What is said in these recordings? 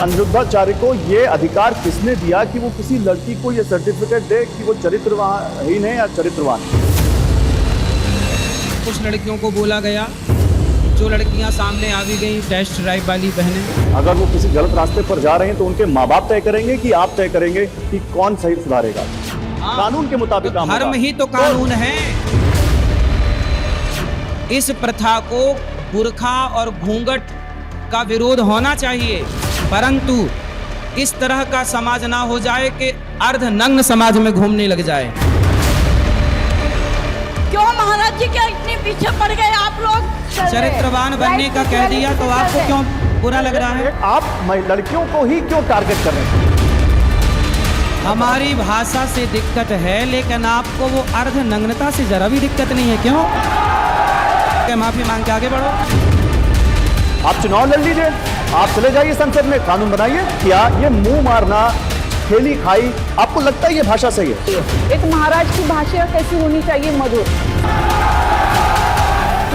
अनिरुद्धाचार्य को ये अधिकार किसने दिया कि वो किसी लड़की को ये सर्टिफिकेट दे कि वो चरित्रहीन है या चरित्रवान? कुछ लड़कियों को बोला गया, जो लड़कियां सामने आ भी गई टेस्ट ड्राइव वाली बहनें। अगर वो किसी गलत रास्ते पर जा रहे हैं तो उनके माँ बाप तय करेंगे कि आप तय करेंगे कि कौन सही सुधारेगा? कानून के मुताबिक काम धर्म होगा। ही तो कानून है। इस प्रथा को बुर्खा और घूंघट का विरोध होना चाहिए, परंतु इस तरह का समाज ना हो जाए कि अर्धनग्न समाज में घूमने लग जाए। क्यों महाराज जी क्या इतने पीछे पड़ गए आप लोग? चरित्रवान बनने का कह दिया तो आपको क्यों बुरा लग रहा है? आप लड़कियों को ही क्यों टारगेट कर रहे हैं? हमारी भाषा से दिक्कत है, लेकिन आपको वो अर्धनग्नता से जरा भी दिक्कत नहीं है, क्यों? क्या माफी मांग के आगे बढ़ो? आप चुनाव लड़ लीजिए, आप चले जाइए संसद में, कानून बनाइए। क्या ये मुंह मारना, खेली खाई, आपको लगता है ये भाषा सही है? एक महाराज की भाषा कैसी होनी चाहिए? मधुर।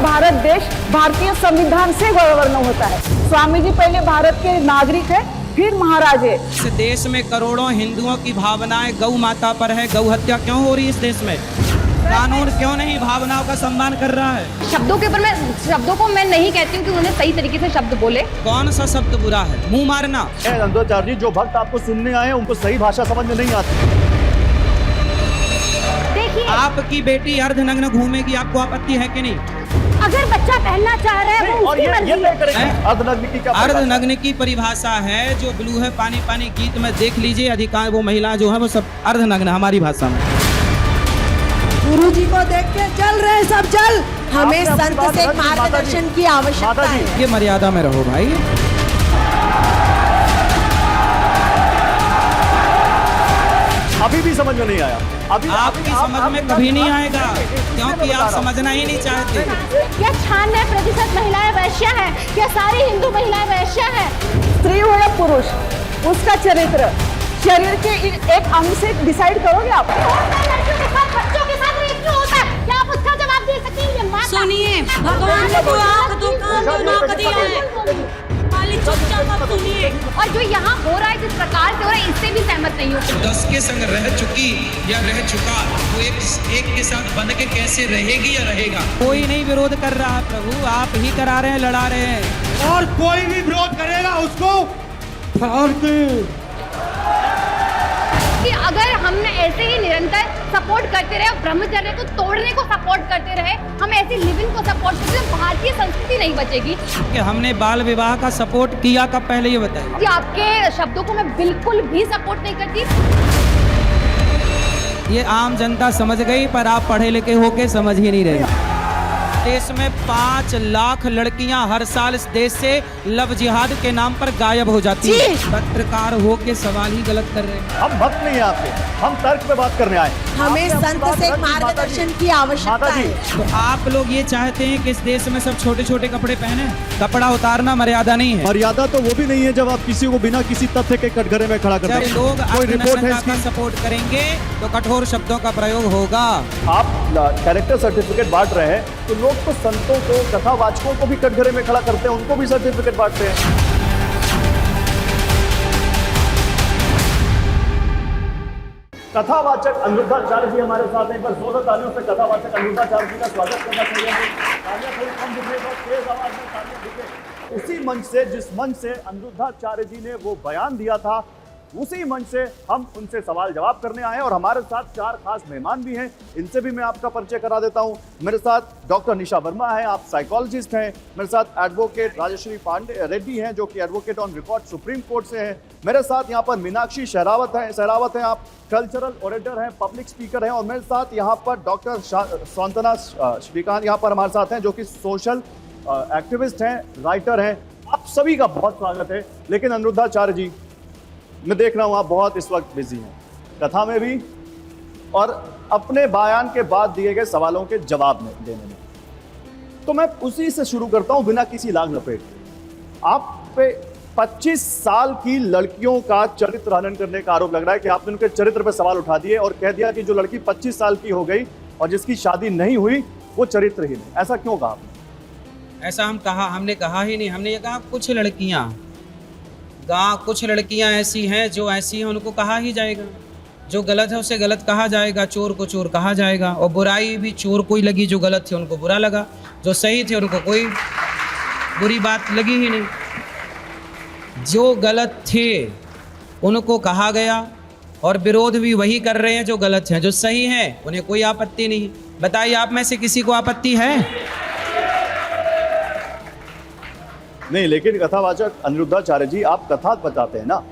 भारत देश भारतीय संविधान से गवर्न होता है। स्वामी जी पहले भारत के नागरिक है, फिर महाराज है। इस देश में करोड़ों हिंदुओं की भावनाएं गौ माता पर है। गौ हत्या क्यों हो रही है इस देश में? कानून क्यों नहीं भावनाओं का सम्मान कर रहा है? शब्दों के ऊपर शब्दों को मैं नहीं कहती हूँ कि उन्होंने सही तरीके से शब्द बोले। कौन सा शब्द बुरा है? मुंह मारना। अनिरुद्धाचार्य जी, जो भक्त आपको सुनने आए हैं उनको सही भाषा समझ में नहीं आती। देखिए, आपकी बेटी अर्धनग्न घूमेगी, आपको आपत्ति है कि नहीं? अगर बच्चा पहनना चाह रहा है वो और उसकी ये मर्जी तय है। करेंगे अर्धनग्न की क्या परिभाषा? अर्धनग्न की परिभाषा है जो ब्लू है पानी पानी गीत में देख लीजिए, अधिकांश वो महिला जो है वो सब अर्धनग्न हमारी भाषा में। गुरु जी को देख के चल रहे सब चल। हमें आपने अपनी संत बात से रख दी, मार्गदर्शन की आवश्यकता माता जी। है। ये मर्यादा में रहो भाई। अभी भी समझ में नहीं आया। अभी आपकी समझ में कभी नहीं आएगा, क्योंकि आप समझना ही नहीं चाहते। क्या 96% महिलाएं वैश्या हैं? क्या सारी हिंदू महिलाएं वैश्या हैं? स्त्री हो या पुरुष, उसका चरित्र शरीर के एक अंग से डिसाइड करोगे आप? लड़कियों के साथ बच्चों के साथ रेप क्यों होता है? क्या आप उसका जवाब दे सकती हैं? ये माता। सुनिए, भगवान ने तो आँख दो कान दो नाक दिया है। खाली चुपचाप आप सुनिए। और जो यहाँ हो रहा है जिस प्रकार से हो रहा है, इससे भी सहमत नहीं हूँ। 10 के संग रह चुकी या रह चुका, वो एक के साथ बन के कैसे रहेगी या रहेगा? कोई नहीं विरोध कर रहा है प्रभु, आप ही करा रहे हैं, लड़ा रहे हैं। और कोई भी विरोध करेगा उसको फाड़ के। कि अगर हमने ऐसे ही निरंतर सपोर्ट करते रहे, ब्रह्मचर्य को तोड़ने को सपोर्ट करते रहे, हम ऐसी लिविंग को सपोर्ट करते रहे, भारतीय संस्कृति नहीं बचेगी। कि हमने बाल विवाह का सपोर्ट किया कब? पहले ये बताइए। कि आपके शब्दों को मैं बिल्कुल भी सपोर्ट नहीं करती। ये आम जनता समझ गई, पर आप पढ़े लिखे होके समझ ही नहीं रहे। देश में 5 लाख लड़कियां हर साल इस देश से लव जिहाद के नाम पर गायब हो जाती है। पत्रकार होके सवाल ही गलत कर रहे हैं। हम भक्त नहीं हैं आपके, हम तर्क पे बात करने आए। हमें संत से मार्गदर्शन की आवश्यकता है। तो आप लोग ये चाहते हैं कि इस देश में सब छोटे छोटे कपड़े पहने? कपड़ा उतारना मर्यादा नहीं है। मर्यादा तो वो भी नहीं है जब आप किसी को बिना किसी तथ्य के कटघरे में खड़ा करते जब हैं। लोग कोई रिपोर्ट है अर्धनग्नता का इसकी? सपोर्ट करेंगे तो कठोर शब्दों का प्रयोग होगा। आप कैरेक्टर सर्टिफिकेट बांट रहे हैं तो लोग तो संतों को, कथावाचकों को भी कटघरे में खड़ा करते हैं, उनको भी सर्टिफिकेट बांटते हैं। कथावाचक अनिरुद्धाचार्य जी हमारे साथ हैं। एक बार जोरदार तालियों से कथावाचक अनिरुद्धाचार्य जी का स्वागत करना चाहिए। तालियां थोड़ी कम दिखे तो तेज आवाज में तालियां दिखे। उसी मंच से, जिस मंच से अनिरुद्धाचार्य जी ने वो बयान दिया था, उसी मंच से हम उनसे सवाल जवाब करने आए हैं। और हमारे साथ 4 खास मेहमान भी हैं, इनसे भी मैं आपका परिचय करा देता हूं। मेरे साथ डॉक्टर निशा वर्मा हैं, आप साइकोलॉजिस्ट हैं। मेरे साथ एडवोकेट राजश्री पांडे रेड्डी हैं, जो कि advocate on record supreme court से हैं। मेरे साथ यहाँ पर मीनाक्षी सहरावत हैं, आप कल्चरल ऑरेटर हैं, पब्लिक स्पीकर हैं। और मेरे साथ यहाँ पर डॉक्टर सांत्वना श्रीकांत यहाँ पर हमारे साथ हैं, जो कि सोशल एक्टिविस्ट हैं, राइटर हैं। आप सभी का बहुत स्वागत है। लेकिन अनिरुद्धाचार्य जी, मैं देख रहा हूं आप बहुत इस वक्त बिजी हैं, कथा में भी और अपने बयान के बाद दिए गए सवालों के जवाब देने में। तो मैं उसी से शुरू करता हूं बिना किसी लाग लपेट के। आप पे 25 साल की लड़कियों का चरित्र हनन करने का आरोप लग रहा है कि आपने उनके चरित्र पर सवाल उठा दिए और कह दिया कि जो लड़की 25 साल की हो गई और जिसकी शादी नहीं हुई वो चरित्रहीन है। ऐसा क्यों कहा आपने? ऐसा हमने कहा ही नहीं। हमने ये कहा कुछ लड़कियां कुछ लड़कियां ऐसी हैं जो ऐसी हैं, उनको कहा ही जाएगा। जो गलत है उसे गलत कहा जाएगा, चोर को चोर कहा जाएगा। और बुराई भी चोर को ही लगी, जो गलत थे उनको बुरा लगा, जो सही थे उनको कोई बुरी बात लगी ही नहीं। जो गलत थे उनको कहा गया और विरोध भी वही कर रहे हैं जो गलत हैं। जो सही हैं उन्हें कोई आपत्ति नहीं। बताइए, आप में से किसी को आपत्ति है? नहीं, लेकिन कथावाचक अनिरुद्धाचार्य जी, आप कथा बताते हैं ना,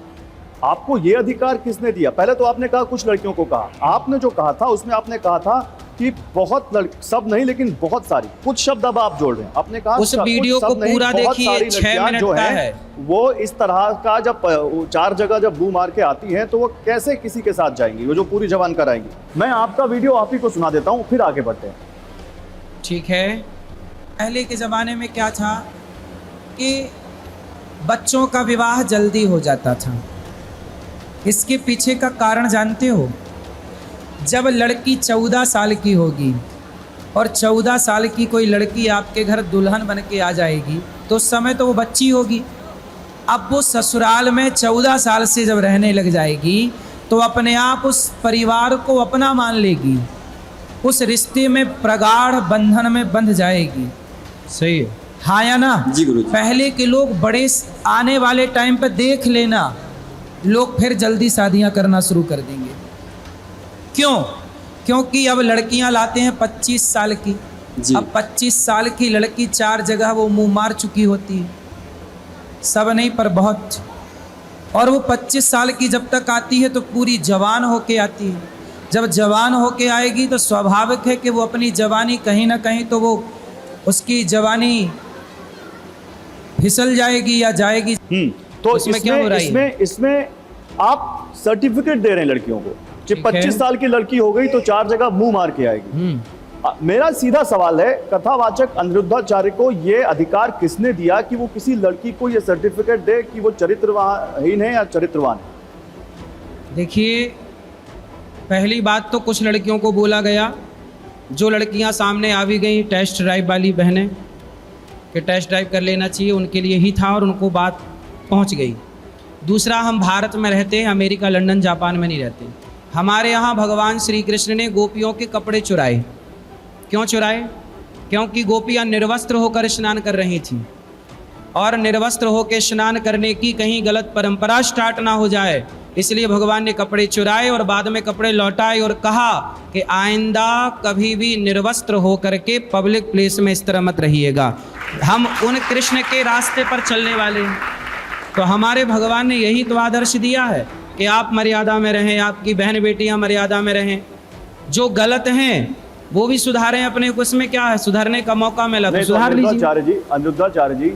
आपको ये अधिकार किसने दिया? पहले तो आपने कहा कुछ लड़कियों को कहा, आपने जो कहा था उसमें आपने कहा था कि बहुत सब नहीं लेकिन बहुत सारी, कुछ शब्द अब आप जोड़ रहे हैं। आपने कहा उस वीडियो को पूरा देखिए, 6 मिनट का है। वो इस तरह का जब 4 जगह जब बू मार के आती हैं तो वो कैसे किसी के साथ जाएंगी, वो जो पूरी जवान कराएंगी। मैं आपका वीडियो आप ही को सुना देता हूँ, फिर आगे बढ़ते हैं। ठीक है। पहले के ज़माने में क्या था कि बच्चों का विवाह जल्दी हो जाता था। इसके पीछे का कारण जानते हो? जब लड़की 14 साल की होगी और 14 साल की कोई लड़की आपके घर दुल्हन बन के आ जाएगी तो उस समय तो वो बच्ची होगी। अब वो ससुराल में 14 साल से जब रहने लग जाएगी तो अपने आप उस परिवार को अपना मान लेगी, उस रिश्ते में प्रगाढ़ बंधन में बंध जाएगी। सही है, हाँ या ना? जी गुरु जी। पहले के लोग बड़े आने वाले टाइम पे देख लेना, लोग फिर जल्दी शादियां करना शुरू कर देंगे। क्यों? क्योंकि अब लड़कियां लाते हैं 25 साल की। अब 25 साल की लड़की 4 जगह वो मुंह मार चुकी होती है, सब नहीं पर बहुत। और वो 25 साल की जब तक आती है तो पूरी जवान होके आती है। जब जवान होके आएगी तो स्वाभाविक है कि वो अपनी जवानी कहीं ना कहीं तो वो उसकी जवानी फिसल जाएगी या जाएगी। तो इसमें आप सर्टिफिकेट दे रहे हैं लड़कियों को कि 25 साल की लड़की हो गई तो 4 जगह मुंह मार के आएगी। मेरा सीधा सवाल है, कथावाचक अनिरुद्धाचार्य को ये अधिकार किसने दिया कि वो किसी लड़की को ये सर्टिफिकेट दे कि वो चरित्रहीन है या चरित्रवान है? देखिए, पहली बात तो कुछ लड़कियों को बोला गया, जो लड़कियां सामने आ भी गई टेस्ट ड्राइव वाली बहनें कि टेस्ट ड्राइव कर लेना चाहिए, उनके लिए ही था और उनको बात पहुंच गई। दूसरा, हम भारत में रहते हैं, अमेरिका, लंदन, जापान में नहीं रहते। हमारे यहाँ भगवान श्री कृष्ण ने गोपियों के कपड़े चुराए। क्यों चुराए? क्योंकि गोपियाँ निर्वस्त्र होकर स्नान कर रही थीं और निर्वस्त्र होकर स्नान करने की कहीं गलत परंपरा स्टार्ट ना हो जाए, इसलिए भगवान ने कपड़े चुराए और बाद में कपड़े लौटाए और कहा कि आइंदा कभी भी निर्वस्त्र होकर के पब्लिक प्लेस में इस तरह मत रहिएगा। हम उन कृष्ण के रास्ते पर चलने वाले हैं, तो हमारे भगवान ने यही तो आदर्श दिया है कि आप मर्यादा में रहें, आपकी बहन बेटियां मर्यादा में रहें, जो गलत हैं वो भी सुधारें अपने को। इसमें क्या है, सुधारने का मौका मिला तो सुधार लीजिए। अनिरुद्धाचार्य जी,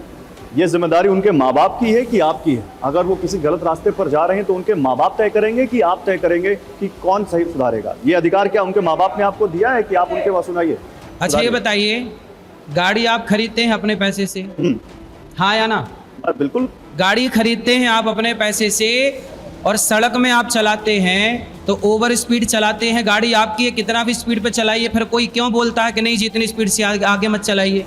ये जिम्मेदारी उनके माँ बाप की है कि आपकी है? अगर वो किसी गलत रास्ते पर जा रहे हैं तो उनके माँ बाप तय करेंगे कि आप तय करेंगे कि कौन सही सुधारेगा? ये अधिकार क्या उनके माँ बाप ने आपको दिया है कि आप उनके वहाँ सुनाइए? अच्छा, ये बताइए, गाड़ी आप खरीदते हैं अपने पैसे से, हाँ या ना? बिल्कुल। गाड़ी खरीदते हैं आप अपने पैसे से और सड़क में आप चलाते हैं तो ओवर स्पीड चलाते हैं, गाड़ी आपकी है, कितना भी स्पीड पे चलाइए, फिर कोई क्यों बोलता है कि नहीं जी इतनी स्पीड से आगे मत चलाइए?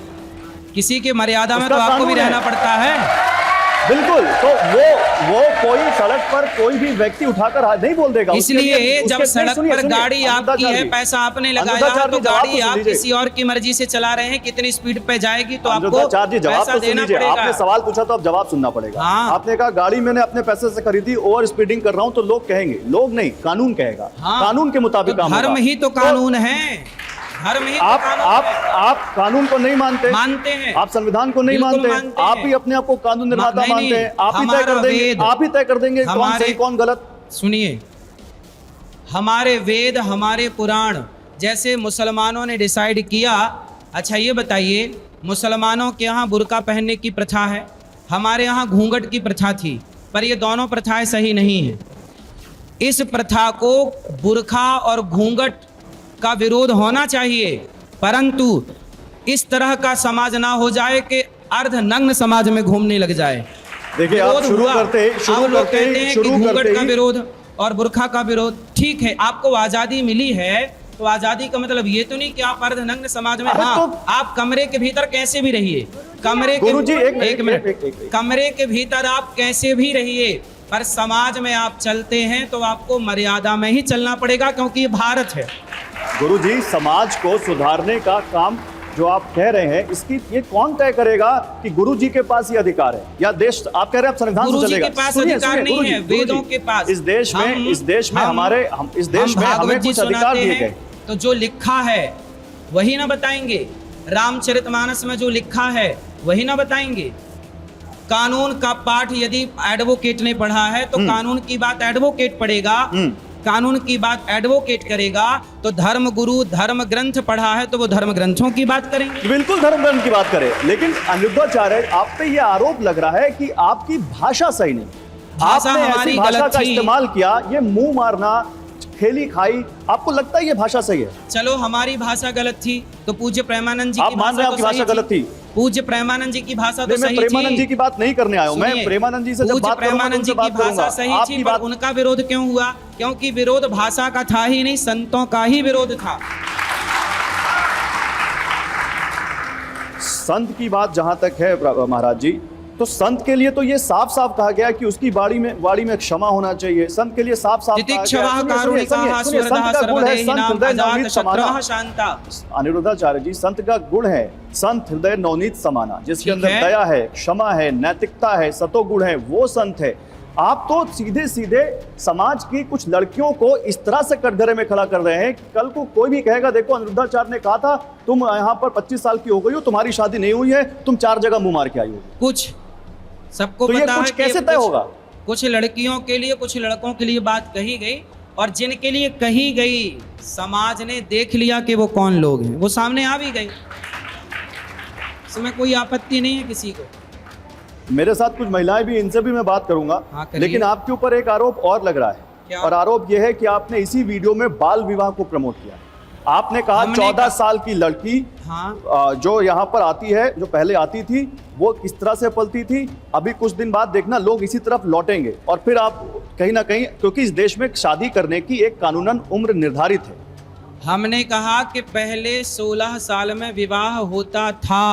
किसी के मर्यादा में तो आपको भी रहना पड़ता है। बिल्कुल। तो वो कोई सड़क पर कोई भी व्यक्ति उठाकर नहीं बोल देगा। इसलिए जब सड़क पर गाड़ी आपकी है, पैसा आपने लगाया है, तो गाड़ी आप किसी और की मर्जी से चला रहे हैं, कितनी स्पीड पे जाएगी तो आपको पैसा देना पड़ेगा। आपने सवाल पूछा तो अब जवाब सुनना पड़ेगा। आपने कहा गाड़ी मैंने अपने पैसे से खरीदी, ओवर स्पीडिंग कर रहा हूँ, तो लोग कहेंगे, लोग नहीं कानून कहेगा, कानून के मुताबिक धर्म ही तो कानून है। आप कानून को नहीं मानते हैं, आप संविधान को नहीं मानते, आप ही अपने आप को कानून निर्माता मानते हैं। आप ही तय कर देंगे कौन सही कौन गलत। सुनिए, हमारे वेद, हमारे पुराण, जैसे मुसलमानों ने डिसाइड किया। अच्छा ये बताइए, मुसलमानों के यहाँ बुर्का पहनने की प्रथा है, हमारे यहाँ घूंघट की प्रथा थी, पर ये दोनों प्रथाएं सही नहीं है। इस प्रथा को, बुर्का और घूंघट का विरोध होना चाहिए, परंतु इस तरह का समाज ना हो जाए कि अर्धनग्न समाज में घूमने लग जाए। देखिए, आप शुरू करते हैं कि घूंघट का विरोध और बुर्खा का विरोध। ठीक है, आपको आज़ादी मिली है तो आजादी का मतलब ये तो नहीं कि आप अर्धनग्न समाज में, अरे हाँ तो- आप कमरे के भीतर कैसे भी रहिए, कमरे के गुरुजी, एक मिनट। कमरे के भीतर आप कैसे भी रहिए, पर समाज में आप चलते हैं तो आपको मर्यादा में ही चलना पड़ेगा, क्योंकि ये भारत है। गुरुजी, समाज को सुधारने का काम जो आप कह रहे हैं, इसकी ये कौन तय करेगा कि गुरुजी के पास ये अधिकार है या देश, आप कह रहे हैं आप संविधान से गुरुजी चलेगा? के पास सुनिए, अधिकार सुनिए, नहीं गुरुजी, है, गुरुजी, वेदों के पास। इस देश में हम इस देश में भागवत हमें जी कुछ अधिकार सुनाते दिए हैं, गए। तो जो लिखा है वही ना बताएंगे। रामचरितमानस में जो लिखा है वही ना बताएंगे। कानून का पाठ यदि एडवोकेट ने पढ़ा है तो कानून की बात एडवोकेट पढ़ेगा, कानून की बात एडवोकेट करेगा। तो धर्म गुरु धर्म ग्रंथ पढ़ा है तो वो धर्म ग्रंथों की बात करेंगे। बिल्कुल धर्म ग्रंथ की बात करें, लेकिन अनिरुद्धाचार्य, आप पे ये आरोप लग रहा है कि आपकी भाषा सही नहीं, भाषा आपने हमारी ऐसी भाषा गलत का थी। इस्तेमाल किया, ये मुंह मारना, खेली खाई, आपको लगता है ये भाषा सही है? चलो हमारी भाषा गलत थी तो पूज्य प्रेमानंद जी आप की मान रहे हैं भाषा आपकी तो भाषा सही गलत थी? पूज्य प्रेमानंद जी की भाषा तो नहीं, मैं सही प्रेमानंद जी थी। की बात नहीं करने आया हूं, मैं सुनिए, प्रेमानंद जी से जब पूज्य बात करूंगा तो प्रेमानंद जी उनसे की बात भाषा करूंगा। सही आपकी थी, पर बात उनका विरोध क्यों हुआ? क्योंकि विरोध भाषा का था ही नहीं, संतों का ही विरोध था। संत की बात जहां तक है महाराज जी, तो संत के लिए तो ये साफ साफ कहा गया कि उसकी वाणी में क्षमा होना चाहिए। संत के लिए साफ साफ तितिक्षवाः कारुणिकाः स्वर्धः सर्वदेहिनां अजातशत्रुः शान्ता। अनिरुद्धाचार्य जी, संत का गुण है संत हृदय नवनीत समाना, जिसके ठीक अंदर है। दया है, क्षमा है, नैतिकता है, सतोगुण है, वो संत है। आप तो सीधे सीधे समाज की कुछ लड़कियों को इस तरह से कटघरे में खड़ा कर रहे हैं कि कल को कोई भी कहेगा, देखो अनिरुद्धाचार्य ने कहा था तुम यहाँ पर 25 साल की हो गई हो, तुम्हारी शादी नहीं हुई है, तुम 4 जगह मुंह मार के आई हो। कुछ सबको तो ये पता कुछ है कि कैसे तय होगा? कुछ लड़कियों के लिए कुछ लड़कों के लिए बात कही गई, और जिनके लिए कही गई समाज ने देख लिया कि वो कौन लोग हैं, वो सामने आ भी गए। इसमें कोई आपत्ति नहीं है किसी को। मेरे साथ कुछ महिलाएं भी, इनसे भी मैं बात करूंगा, हाँ, करिए। लेकिन आपके ऊपर एक आरोप और लग रहा है। क्या? और आरोप यह है कि आपने इसी वीडियो में बाल विवाह को प्रमोट किया। आपने कहा हमने 14 कहा- साल की लड़की हाँ, जो यहाँ पर आती है, जो पहले आती थी, वो किस तरह से पलती थी। अभी कुछ दिन बाद देखना लोग इसी तरफ लौटेंगे, और फिर आप कहीं ना कहीं, क्योंकि इस देश में शादी करने की एक कानूनन उम्र निर्धारित है। हमने कहा कि पहले 16 साल में विवाह होता था।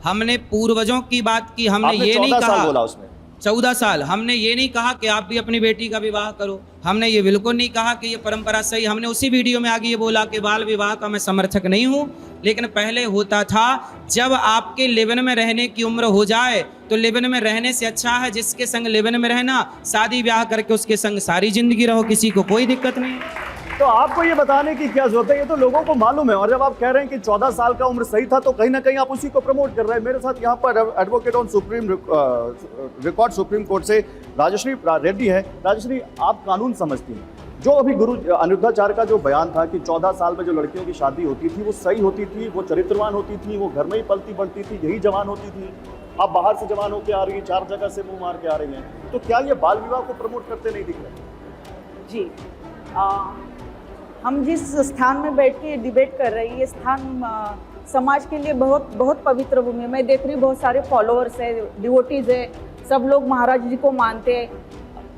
हमने पूर्वजों की बात की, हमने आपने ये नहीं 14 साल कहा बोला उसमें। 14 साल। हमने ये नहीं कहा कि आप भी अपनी बेटी का विवाह करो, हमने ये बिल्कुल नहीं कहा कि ये परंपरा सही। हमने उसी वीडियो में आगे ये बोला कि बाल विवाह का मैं समर्थक नहीं हूँ, लेकिन पहले होता था। जब आपके लिव-इन में रहने की उम्र हो जाए तो लिव-इन में रहने से अच्छा है जिसके संग लिव-इन में रहना, शादी ब्याह करके उसके संग सारी जिंदगी रहो, किसी को कोई दिक्कत नहीं। तो आपको ये बताने की क्या जरूरत है, ये तो लोगों को मालूम है। और जब आप कह रहे हैं कि 14 साल का उम्र सही था, तो कहीं ना कहीं आप उसी को प्रमोट कर रहे हैं। मेरे साथ यहाँ पर advocate on supreme record supreme court से राजश्री रेड्डी है। राजश्री, आप कानून समझती हैं, जो अभी गुरु अनिरुद्धाचार्य का जो बयान था कि 14 साल में जो लड़कियों की शादी होती थी वो सही होती थी, वो चरित्रवान होती थी, वो घर में ही पलती बढ़ती थी, यही जवान होती थी। आप बाहर से जवान होकर आ रही हैं, 4 जगह से मुंह मार के आ रही हैं, तो क्या ये बाल विवाह को प्रमोट करते नहीं दिख रहे? जी, हम जिस स्थान में बैठ के डिबेट कर रहे हैं, ये स्थान समाज के लिए बहुत बहुत पवित्र भूमि है। मैं देख रही हूँ बहुत सारे फॉलोअर्स है, डिवोटीज है, सब लोग महाराज जी को मानते हैं।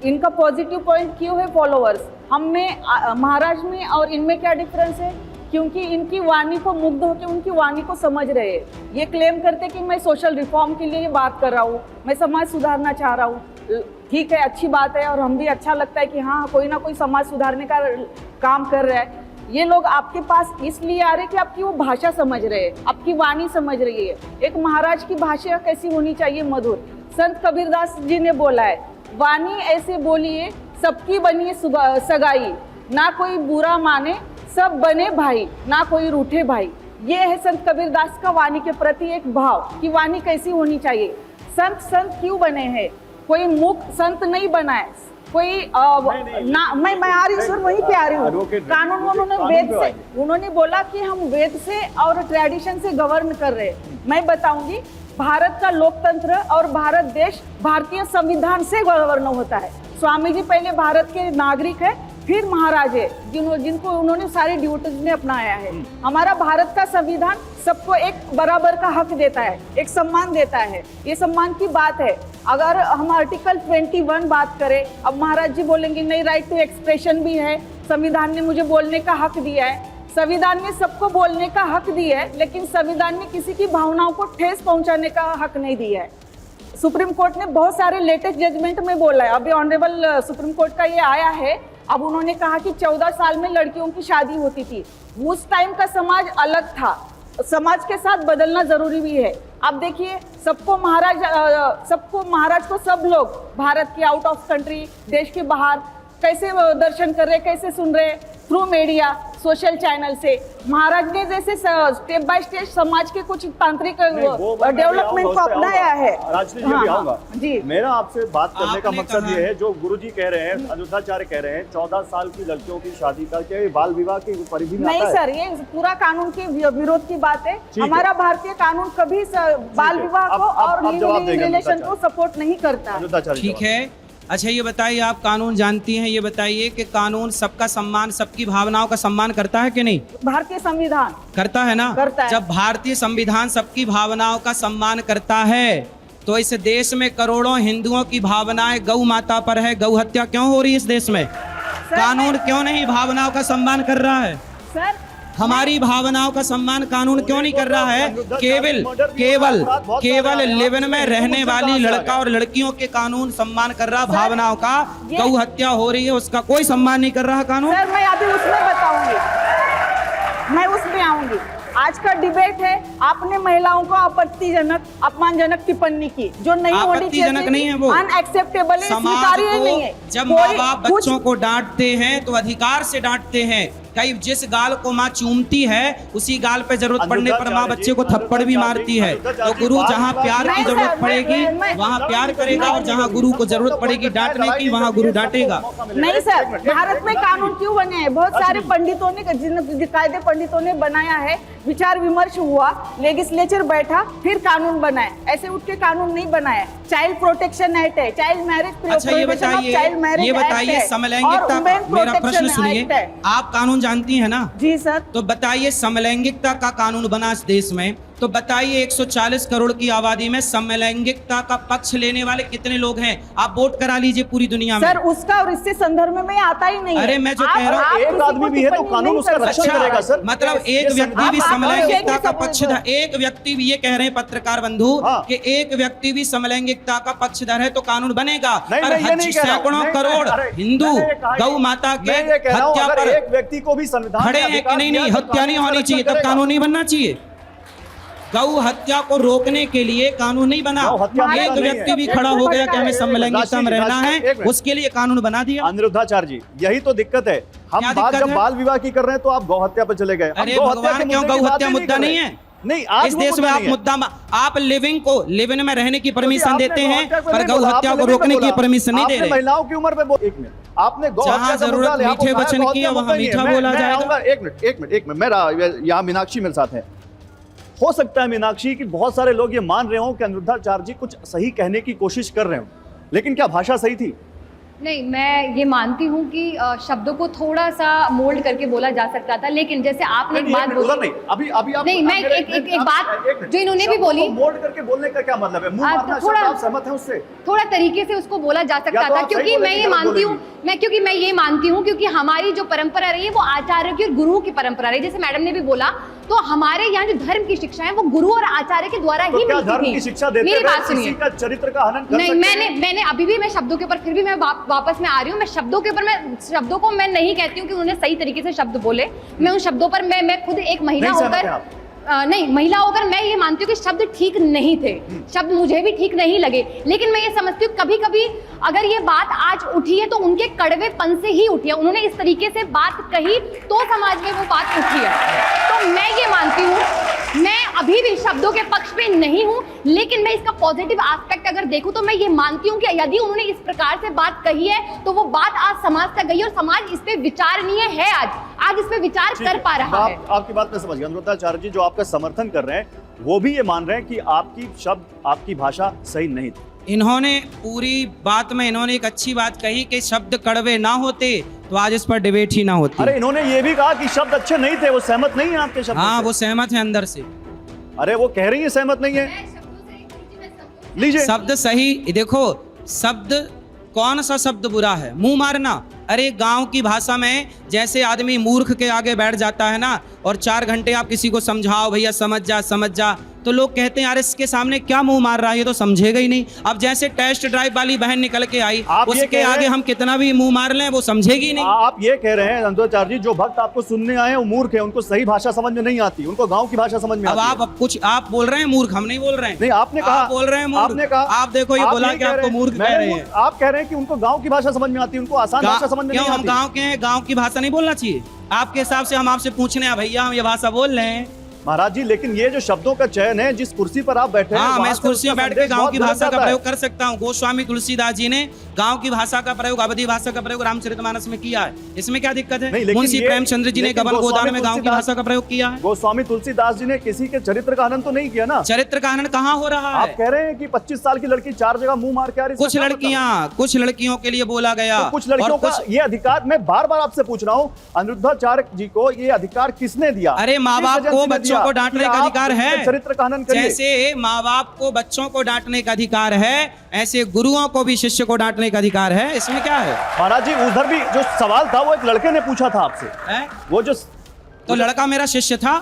इनका पॉजिटिव पॉइंट क्यों है फॉलोअर्स? हम में महाराज में और इनमें क्या डिफरेंस है? क्योंकि इनकी वाणी को मुग्ध होकर उनकी वाणी को समझ रहे हैं। ये क्लेम करते कि मैं सोशल रिफॉर्म के लिए बात कर रहा हूँ, मैं समाज सुधारना चाह रहा हूँ। ठीक है, अच्छी बात है, और हम भी अच्छा लगता है कि हाँ कोई ना कोई समाज सुधारने का काम कर रहा है। ये लोग आपके पास इसलिए आ रहे हैं कि आपकी वो भाषा समझ रहे हैं, आपकी वाणी समझ रही है। एक महाराज की भाषा कैसी होनी चाहिए? मधुर। संत कबीरदास जी ने बोला है, वाणी ऐसे बोलिए सबकी बनिए सगाई, ना कोई बुरा माने सब बने भाई, ना कोई रूठे भाई। ये है संत कबीरदास का वाणी के प्रति एक भाव कि वाणी कैसी होनी चाहिए। संत क्यों बने हैं? कोई मुख संत नहीं बना है, कोई मैं आ रही हूँ सर, वहीं पे आ रही हूँ। कानून उन्होंने वेद से, उन्होंने बोला कि हम वेद से और ट्रेडिशन से गवर्न कर रहे हैं। मैं बताऊंगी, भारत का लोकतंत्र और भारत देश भारतीय संविधान से गवर्न होता है। स्वामी जी पहले भारत के नागरिक है, फिर महाराज है, जिनको उन्होंने सारे ड्यूटीज ने अपनाया है। हमारा भारत का संविधान सबको एक बराबर का हक देता है, एक सम्मान देता है। ये सम्मान की बात है। अगर हम आर्टिकल 21 बात करें, अब महाराज जी बोलेंगे नहीं, राइट टू एक्सप्रेशन भी है, संविधान ने मुझे बोलने का हक दिया है। संविधान ने सबको बोलने का हक दिया है, लेकिन संविधान ने किसी की भावनाओं को ठेस पहुंचाने का हक नहीं दिया है। सुप्रीम कोर्ट ने बहुत सारे लेटेस्ट जजमेंट में बोला है, अभी ऑनरेबल सुप्रीम कोर्ट का ये आया है। अब उन्होंने कहा कि 14 साल में लड़कियों की शादी होती थी, उस टाइम का समाज अलग था, समाज के साथ बदलना जरूरी भी है। अब देखिए सबको महाराज को सब लोग भारत के आउट ऑफ कंट्री, देश के बाहर कैसे दर्शन कर रहे, कैसे सुन रहे, थ्रू मीडिया, सोशल चैनल से। महाराज ने जैसे स्टेप बाय स्टेप समाज के कुछ तांत्रिक डेवलपमेंट को अपनाया है। राजनीति में भी आऊंगा जी। मेरा आपसे बात करने का आपने मकसद कहा- ये है, जो गुरुजी कह रहे हैं, अनिरुद्धाचार्य कह रहे हैं 14 साल की लड़कियों की शादी का, क्या ये बाल विवाह की परिधि में नहीं आता है? सर, ये पूरा कानून के विरोध की बात है। ठीक है। हमारा भारतीय कानून कभी बाल विवाह को और आप जवाब देंगे रिलेशन को अनिरुद्धाचार्य। सपोर्ट नहीं करता। अनिरुद्धाचार्य ठीक जवाब। है। अच्छा ये बताइए, आप कानून जानती हैं, ये बताइए कि कानून सबका सम्मान, सबकी भावनाओं का सम्मान करता है कि नहीं? भारतीय संविधान करता है ना? करता है। जब भारतीय संविधान सबकी भावनाओं का सम्मान करता है तो इस देश में करोड़ों हिंदुओं की भावनाएं गौ माता पर है। गौ हत्या क्यों हो रही है इस देश में? कानून क्यों नहीं भावनाओं का सम्मान कर रहा है? सर हमारी भावनाओं का सम्मान कानून क्यों नहीं कर रहा है? केवल लिवन में रहने वाली लड़का और लड़कियों के कानून सम्मान कर रहा, भावनाओं का। गौ हत्या हो रही है उसका कोई सम्मान नहीं कर रहा कानून। सर मैं अभी उसमें बताऊंगी, मैं उसमें आऊंगी। आज का डिबेट है, आपने महिलाओं को आपत्तिजनक, अपमानजनक टिप्पणी की, जो नहीं होनी चाहिए। आपत्तिजनक नहीं है वो, अनएक्सेप्टेबल है, समाज स्वीकार्य नहीं है। को जब माँ बाप बच्चों को डांटते हैं तो अधिकार से डांटते हैं। कई जिस गाल को माँ चूमती है उसी गाल पे जरूरत पड़ने पर माँ बच्चे को थप्पड़ भी मारती है। तो गुरु जहाँ प्यार की जरूरत पड़ेगी वहाँ प्यार करेगा, और जहाँ गुरु को जरूरत पड़ेगी डांटने की वहाँ गुरु डांटेगा। नहीं सर, भारत में कानून क्यों बने हैं? बहुत सारे पंडितों ने, कायदे पंडितों ने बनाया है, विचार विमर्श हुआ, लेजिस्लेचर बैठा, फिर कानून बनाए। ऐसे उठ के कानून नहीं बनाया। चाइल्ड प्रोटेक्शन एक्ट है, चाइल्ड मैरिज, अच्छा ये बताइए समलैंगिकता, मेरा प्रश्न सुनिए, आप कानून जानती हैं ना? जी सर। तो बताइए समलैंगिकता का कानून बना इस देश में, तो बताइए 140 करोड़ की आबादी में समलैंगिकता का पक्ष लेने वाले कितने लोग हैं? आप वोट करा लीजिए पूरी दुनिया में। सर उसका और इससे संदर्भ में आता ही नहीं है। अरे मैं जो कह रहा हूँ, एक आदमी भी है तो कानून उसका रक्षण करेगा सर। मतलब एक व्यक्ति भी समलैंगिकता का पक्षधर, एक व्यक्ति भी, ये कह रहे हैं पत्रकार बंधु कि एक व्यक्ति भी समलैंगिकता का पक्षधर है तो कानून बनेगा। सैकड़ों करोड़ हिंदू गौ माता के हत्या पर एक व्यक्ति को भी संविधान खड़े हैं कि नहीं, नहीं हत्या नहीं होनी चाहिए तब कानून नहीं बनना चाहिए। गौ हत्या को रोकने के लिए कानून नहीं बना, एक व्यक्ति भी खड़ा हो गया कि हमें समलैंगिकता में रहना है, उसके लिए कानून बना दिया। अनिरुद्धाचार्य जी, यही तो दिक्कत है। हम बात जब बाल विवाह की कर रहे हैं तो आप गौ हत्या पर चले गए। अरे भगवान, क्यों गौ हत्या मुद्दा नहीं है? नहीं, इस देश में आप मुद्दा, आप लिविंग में रहने की परमिशन देते हैं पर गौ हत्या को रोकने की परमिशन नहीं दे रहे। महिलाओं की उम्र में एक मिनट, आपने गौ जहाँ जरूरत मीठे वचन की है वहाँ मीठा बोला जाएगा। एक मिनट, मेरा यहाँ मीनाक्षी मेरे साथ है। हो सकता है मीनाक्षी कि बहुत सारे लोग ये मान रहे हो कि अनिरुद्धाचार्य जी कुछ सही कहने की कोशिश कर रहे हो, लेकिन क्या भाषा सही थी? नहीं, मैं ये मानती हूँ कि शब्दों को थोड़ा सा मोल्ड करके बोला जा सकता था, लेकिन जैसे आपने एक बात बोली, नहीं, अभी आप नहीं, मैं एक बात जो इन्होंने भी बोली, मोल्ड करके बोलने का क्या मतलब है? मुंह मारना शब्द, आप सहमत हैं उससे? थोड़ा तरीके से उसको बोला जा सकता था, क्योंकि मैं ये मानती हूँ, क्योंकि हमारी जो परंपरा रही है वो आचार्य की और गुरुओं की परंपरा रही है। जैसे मैडम ने भी बोला, तो हमारे यहाँ जो धर्म की शिक्षा है वो गुरु और आचार्य के द्वारा ही मिलती थी। धर्म की शिक्षा देते मेरी बात सुनिए, किसी का चरित्र का हनन कर नहीं, सकते हैं? मैंने अभी भी, मैं शब्दों के ऊपर फिर भी मैं वापस में आ रही हूँ। मैं शब्दों के ऊपर, मैं शब्दों को मैं नहीं कहती हूँ कि उन्होंने सही तरीके से शब्द बोले। मैं उन शब्दों पर मैं खुद एक महिला होकर महिला होकर मैं ये मानती हूँ कि शब्द ठीक नहीं थे, शब्द मुझे भी ठीक नहीं लगे, लेकिन मैं ये समझती हूँ कभी कभी अगर ये बात आज उठी है तो उनके कड़वेपन से ही उठी है। उन्होंने इस तरीके से बात कही तो समाज में वो बात उठी है। तो मैं ये मानती हूँ, मैं अभी भी शब्दों के पक्ष पे नहीं हूँ, लेकिन मैं इसका पॉजिटिव एस्पेक्ट अगर देखूं तो मैं ये मानती हूँ कि यदि उन्होंने इस प्रकार से बात कही है तो वो बात आज समाज तक गई और समाज इस पे विचारणीय है, आज इस पे विचार कर पा रहा है। आपकी बात मैं समझ गया। अनिरुद्धाचार्य जी जो आपका समर्थन कर रहे हैं वो भी ये मान रहे हैं कि आपकी शब्द, आपकी भाषा सही नहीं थी। इन्होंने पूरी बात में इन्होंने एक अच्छी बात कही कि शब्द कड़वे ना होते तो आज इस पर डिबेट ही ना होती। अरे इन्होंने ये भी कहा कि शब्द अच्छे नहीं थे, वो सहमत नहीं है आपके शब्द? हाँ, वो सहमत है अंदर से। अरे वो कह रही है सहमत नहीं है। लीजिए शब्द सही, देखो शब्द, कौन सा शब्द बुरा है? मुंह मारना, अरे गांव की भाषा में जैसे आदमी मूर्ख के आगे बैठ जाता है ना, और 4 घंटे आप किसी को समझाओ भैया समझ जा, तो लोग कहते हैं यार इसके सामने क्या मुंह मार रहा है, ये तो समझेगा ही नहीं। अब जैसे टेस्ट ड्राइव वाली बहन निकल के आई, उसके आगे हम कितना भी मुंह मार लें वो समझेगी नहीं। आप ये कह रहे हैं अनुद्धाचार्य जी, जो भक्त आपको सुनने आए हैं वो मूर्ख है, उनको सही भाषा समझ में नहीं आती, उनको गांव की भाषा समझ में आती है। अब कुछ आप बोल रहे हैं मूर्ख, हम नहीं बोल रहे हैं। नहीं, आपने कहा, आप बोल रहे हैं मूर्ख, आपने कहा, आप देखो ये बोला कि आपको मूर्ख कह रहे हैं। आप कह रहे हैं कि उनको गांव की भाषा समझ में आती है, उनको आसान भाषा समझ में नहीं क्यों? हम आती। गांव के हैं, गांव की भाषा नहीं बोलना चाहिए आपके हिसाब से? हम आपसे पूछने हैं भैया हम ये भाषा बोल रहे हैं महाराज जी, लेकिन ये जो शब्दों का चयन है, जिस कुर्सी पर आप बैठे हैं, हाँ, मैं इस कुर्सी में बैठ के गांव की भाषा का है। प्रयोग कर सकता हूँ। गोस्वामी तुलसीदास जी ने गांव की भाषा का प्रयोग, अवधी भाषा का प्रयोग रामचरितमानस में किया है, इसमें क्या दिक्कत है? मुंशी प्रेमचंद्र जी ने गबन गोदान में गांव की भाषा का प्रयोग किया है। गोस्वामी तुलसीदास जी ने किसी के चरित्र का हनन तो नहीं किया ना? चरित्र का हनन कहाँ हो रहा है? आप कह रहे हैं कि 25 साल की लड़की 4 जगह मुंह मार के आ रही है। कुछ लड़कियों के लिए बोला गया, तो कुछ लड़कियों का ये अधिकार, मैं बार बार आपसे पूछ रहा हूँ, अनिरुद्धाचार्य जी को ये अधिकार किसने दिया? अरे माँ बाप को बच्चों को डांटने का अधिकार है। चरित्र का हनन करिए। जैसे माँ बाप को बच्चों को डांटने का अधिकार है, ऐसे गुरुओं को भी शिष्य को डांटने का अधिकार है। इसमें क्या है महाराज जी? उधर भी जो सवाल था वो एक लड़के ने पूछा था आपसे, वो जो तो लड़का मेरा शिष्य था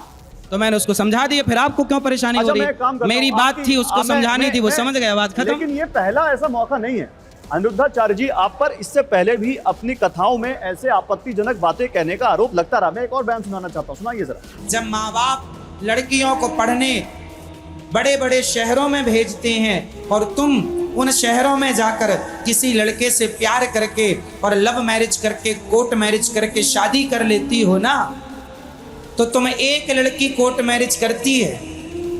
तो मैंने उसको समझा दिया, फिर आपको क्यों परेशानी हो रही? मेरी बात थी उसको समझानी थी, वो समझ गया, बात खत्म। लेकिन ये पहला ऐसा मौका नहीं है अनिरुद्धाचार्य जी, आप पर इससे पहले भी अपनी कथाओं में ऐसे आपत्तिजनक बातें कहने का आरोप लगता रहा। मैं एक और बयान सुनाना चाहता हूँ, सुनाइए जरा। जब माँ बाप लड़कियों को पढ़ने बड़े बड़े शहरों में भेजते हैं और तुम उन शहरों में जाकर किसी लड़के से प्यार करके और लव मैरिज करके, कोर्ट मैरिज करके शादी कर लेती हो ना, तो तुम एक लड़की कोर्ट मैरिज करती है,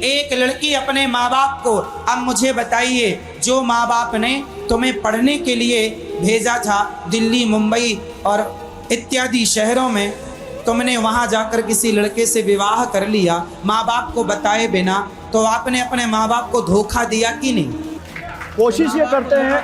एक लड़की अपने माँ बाप को। अब मुझे बताइए, जो माँ बाप ने तुम्हें पढ़ने के लिए भेजा था दिल्ली, मुंबई और इत्यादि शहरों में, तुमने वहां जाकर किसी लड़के से विवाह कर लिया माँ बाप को बताए बिना, तो आपने अपने माँ बाप को धोखा दिया कि नहीं? कोशिश ये करते हैं,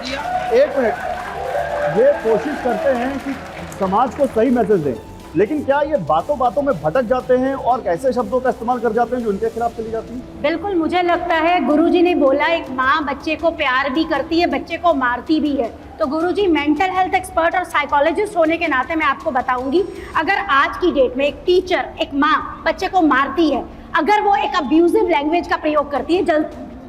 एक मिनट, ये कोशिश करते हैं कि समाज को सही मैसेज दें, लेकिन क्या ये बातों बातों में भटक जाते हैं और ऐसे शब्दों का इस्तेमाल कर जाते हैं जो उनके खिलाफ चली जाती हैं? बिल्कुल, मुझे लगता है गुरुजी ने बोला एक माँ बच्चे को प्यार भी करती है, बच्चे को मारती भी है। तो गुरुजी मेंटल हेल्थ एक्सपर्ट और साइकोलॉजिस्ट होने के नाते मैं आपको बताऊंगी, अगर आज की डेट में एक टीचर, एक माँ बच्चे को मारती है, अगर वो एक अब्यूजिव लैंग्वेज का प्रयोग करती है,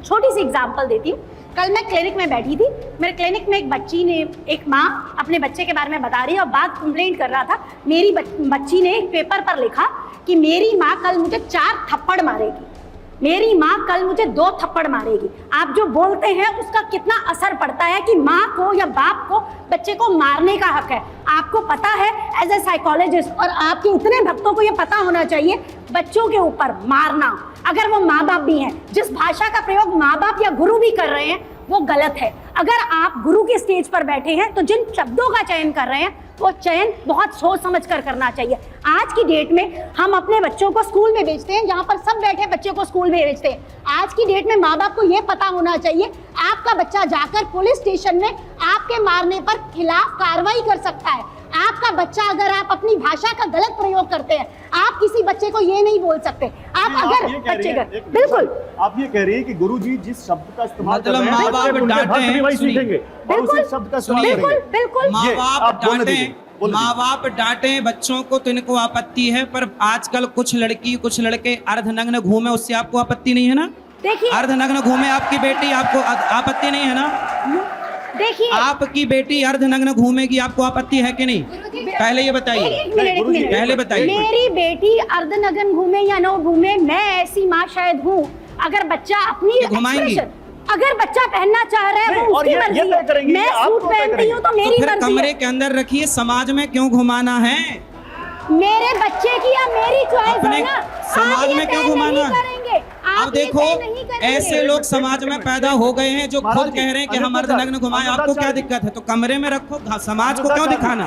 छोटी सी एग्जांपल देती हूँ। कल मैं क्लिनिक में बैठी थी, मेरे क्लिनिक में एक बच्ची ने, एक माँ अपने बच्चे के बारे में बता रही है और बात कंप्लेंट कर रहा था। मेरी बच्ची ने एक पेपर पर लिखा कि मेरी माँ कल मुझे 4 थप्पड़ मारेगी, मेरी माँ कल मुझे 2 थप्पड़ मारेगी। आप जो बोलते हैं उसका कितना असर पड़ता है कि माँ को या बाप को बच्चे को मारने का हक है। आपको पता है एज ए साइकोलॉजिस्ट, और आपके इतने भक्तों को ये पता होना चाहिए, बच्चों के ऊपर मारना, अगर वो माँ बाप भी हैं, जिस भाषा का प्रयोग माँ बाप या गुरु भी कर रहे हैं वो गलत है। अगर आप गुरु के स्टेज पर बैठे हैं तो जिन शब्दों का चयन कर रहे हैं वो चयन बहुत सोच समझ कर करना चाहिए। आज की डेट में हम अपने बच्चों को स्कूल में भेजते हैं, जहाँ पर सब बैठे बच्चे को स्कूल में भेजते हैं। आज की डेट में माँ बाप को ये पता होना चाहिए, आपका बच्चा जाकर पुलिस स्टेशन में आपके मारने पर खिलाफ कार्रवाई कर सकता है। आपका बच्चा, अगर आप अपनी भाषा का गलत प्रयोग करते हैं, आप किसी बच्चे को ये नहीं बोल सकते। आप अगर बच्चे का, बिल्कुल आप ये कह रही है कि गुरुजी जिस शब्द का इस्तेमाल कर मतलब रहे हैं, माँ बाप उनके भक्त भी वही सीखेंगे और बिल्कुल, उसी शब्द का इस्तेमाल बिल्कुल करेंगे। बिल्कुल माँ ये बाप आप बोलने डांटे, दीजिए, बोलने माँ बाप डांटे बच्चों को तो इनको आपत्ति है, पर आजकल कुछ लड़की कुछ लड़के अर्धनग्न घूमे, उससे आपको आपत्ति नहीं है ना? देखिए, अर्धनग्न घूमे आपकी बेटी, आपको आपत्ति नहीं है ना? देखिए, आपकी बेटी अर्धनग्न घूमेगी, आपको आपत्ति है कि नहीं? पहले ये बताइए, एक मिनट, पहले बताइए। मेरी बेटी अर्धनग्न घूमे या न घूमे, मैं ऐसी माँ शायद हूँ। अगर बच्चा अपनी घुमाएंगी, अगर बच्चा पहनना चाह रहा है वो उसकी मर्जी है। मैं सूट पहनती हूँ तो मेरी फिर मर्जी कमरे है। के अंदर रखिए, समाज में क्यों घुमाना है? मेरे बच्चे की या मेरी चॉइस है ना, समाज में क्यों घुमाना? अब देखो, ऐसे लोग समाज में पैदा हो गए हैं जो खुद कह रहे हैं कि हम अर्धनग्न घुमाएं, आपको क्या दिक्कत है? तो कमरे में रखो, समाज को क्यों दिखाना?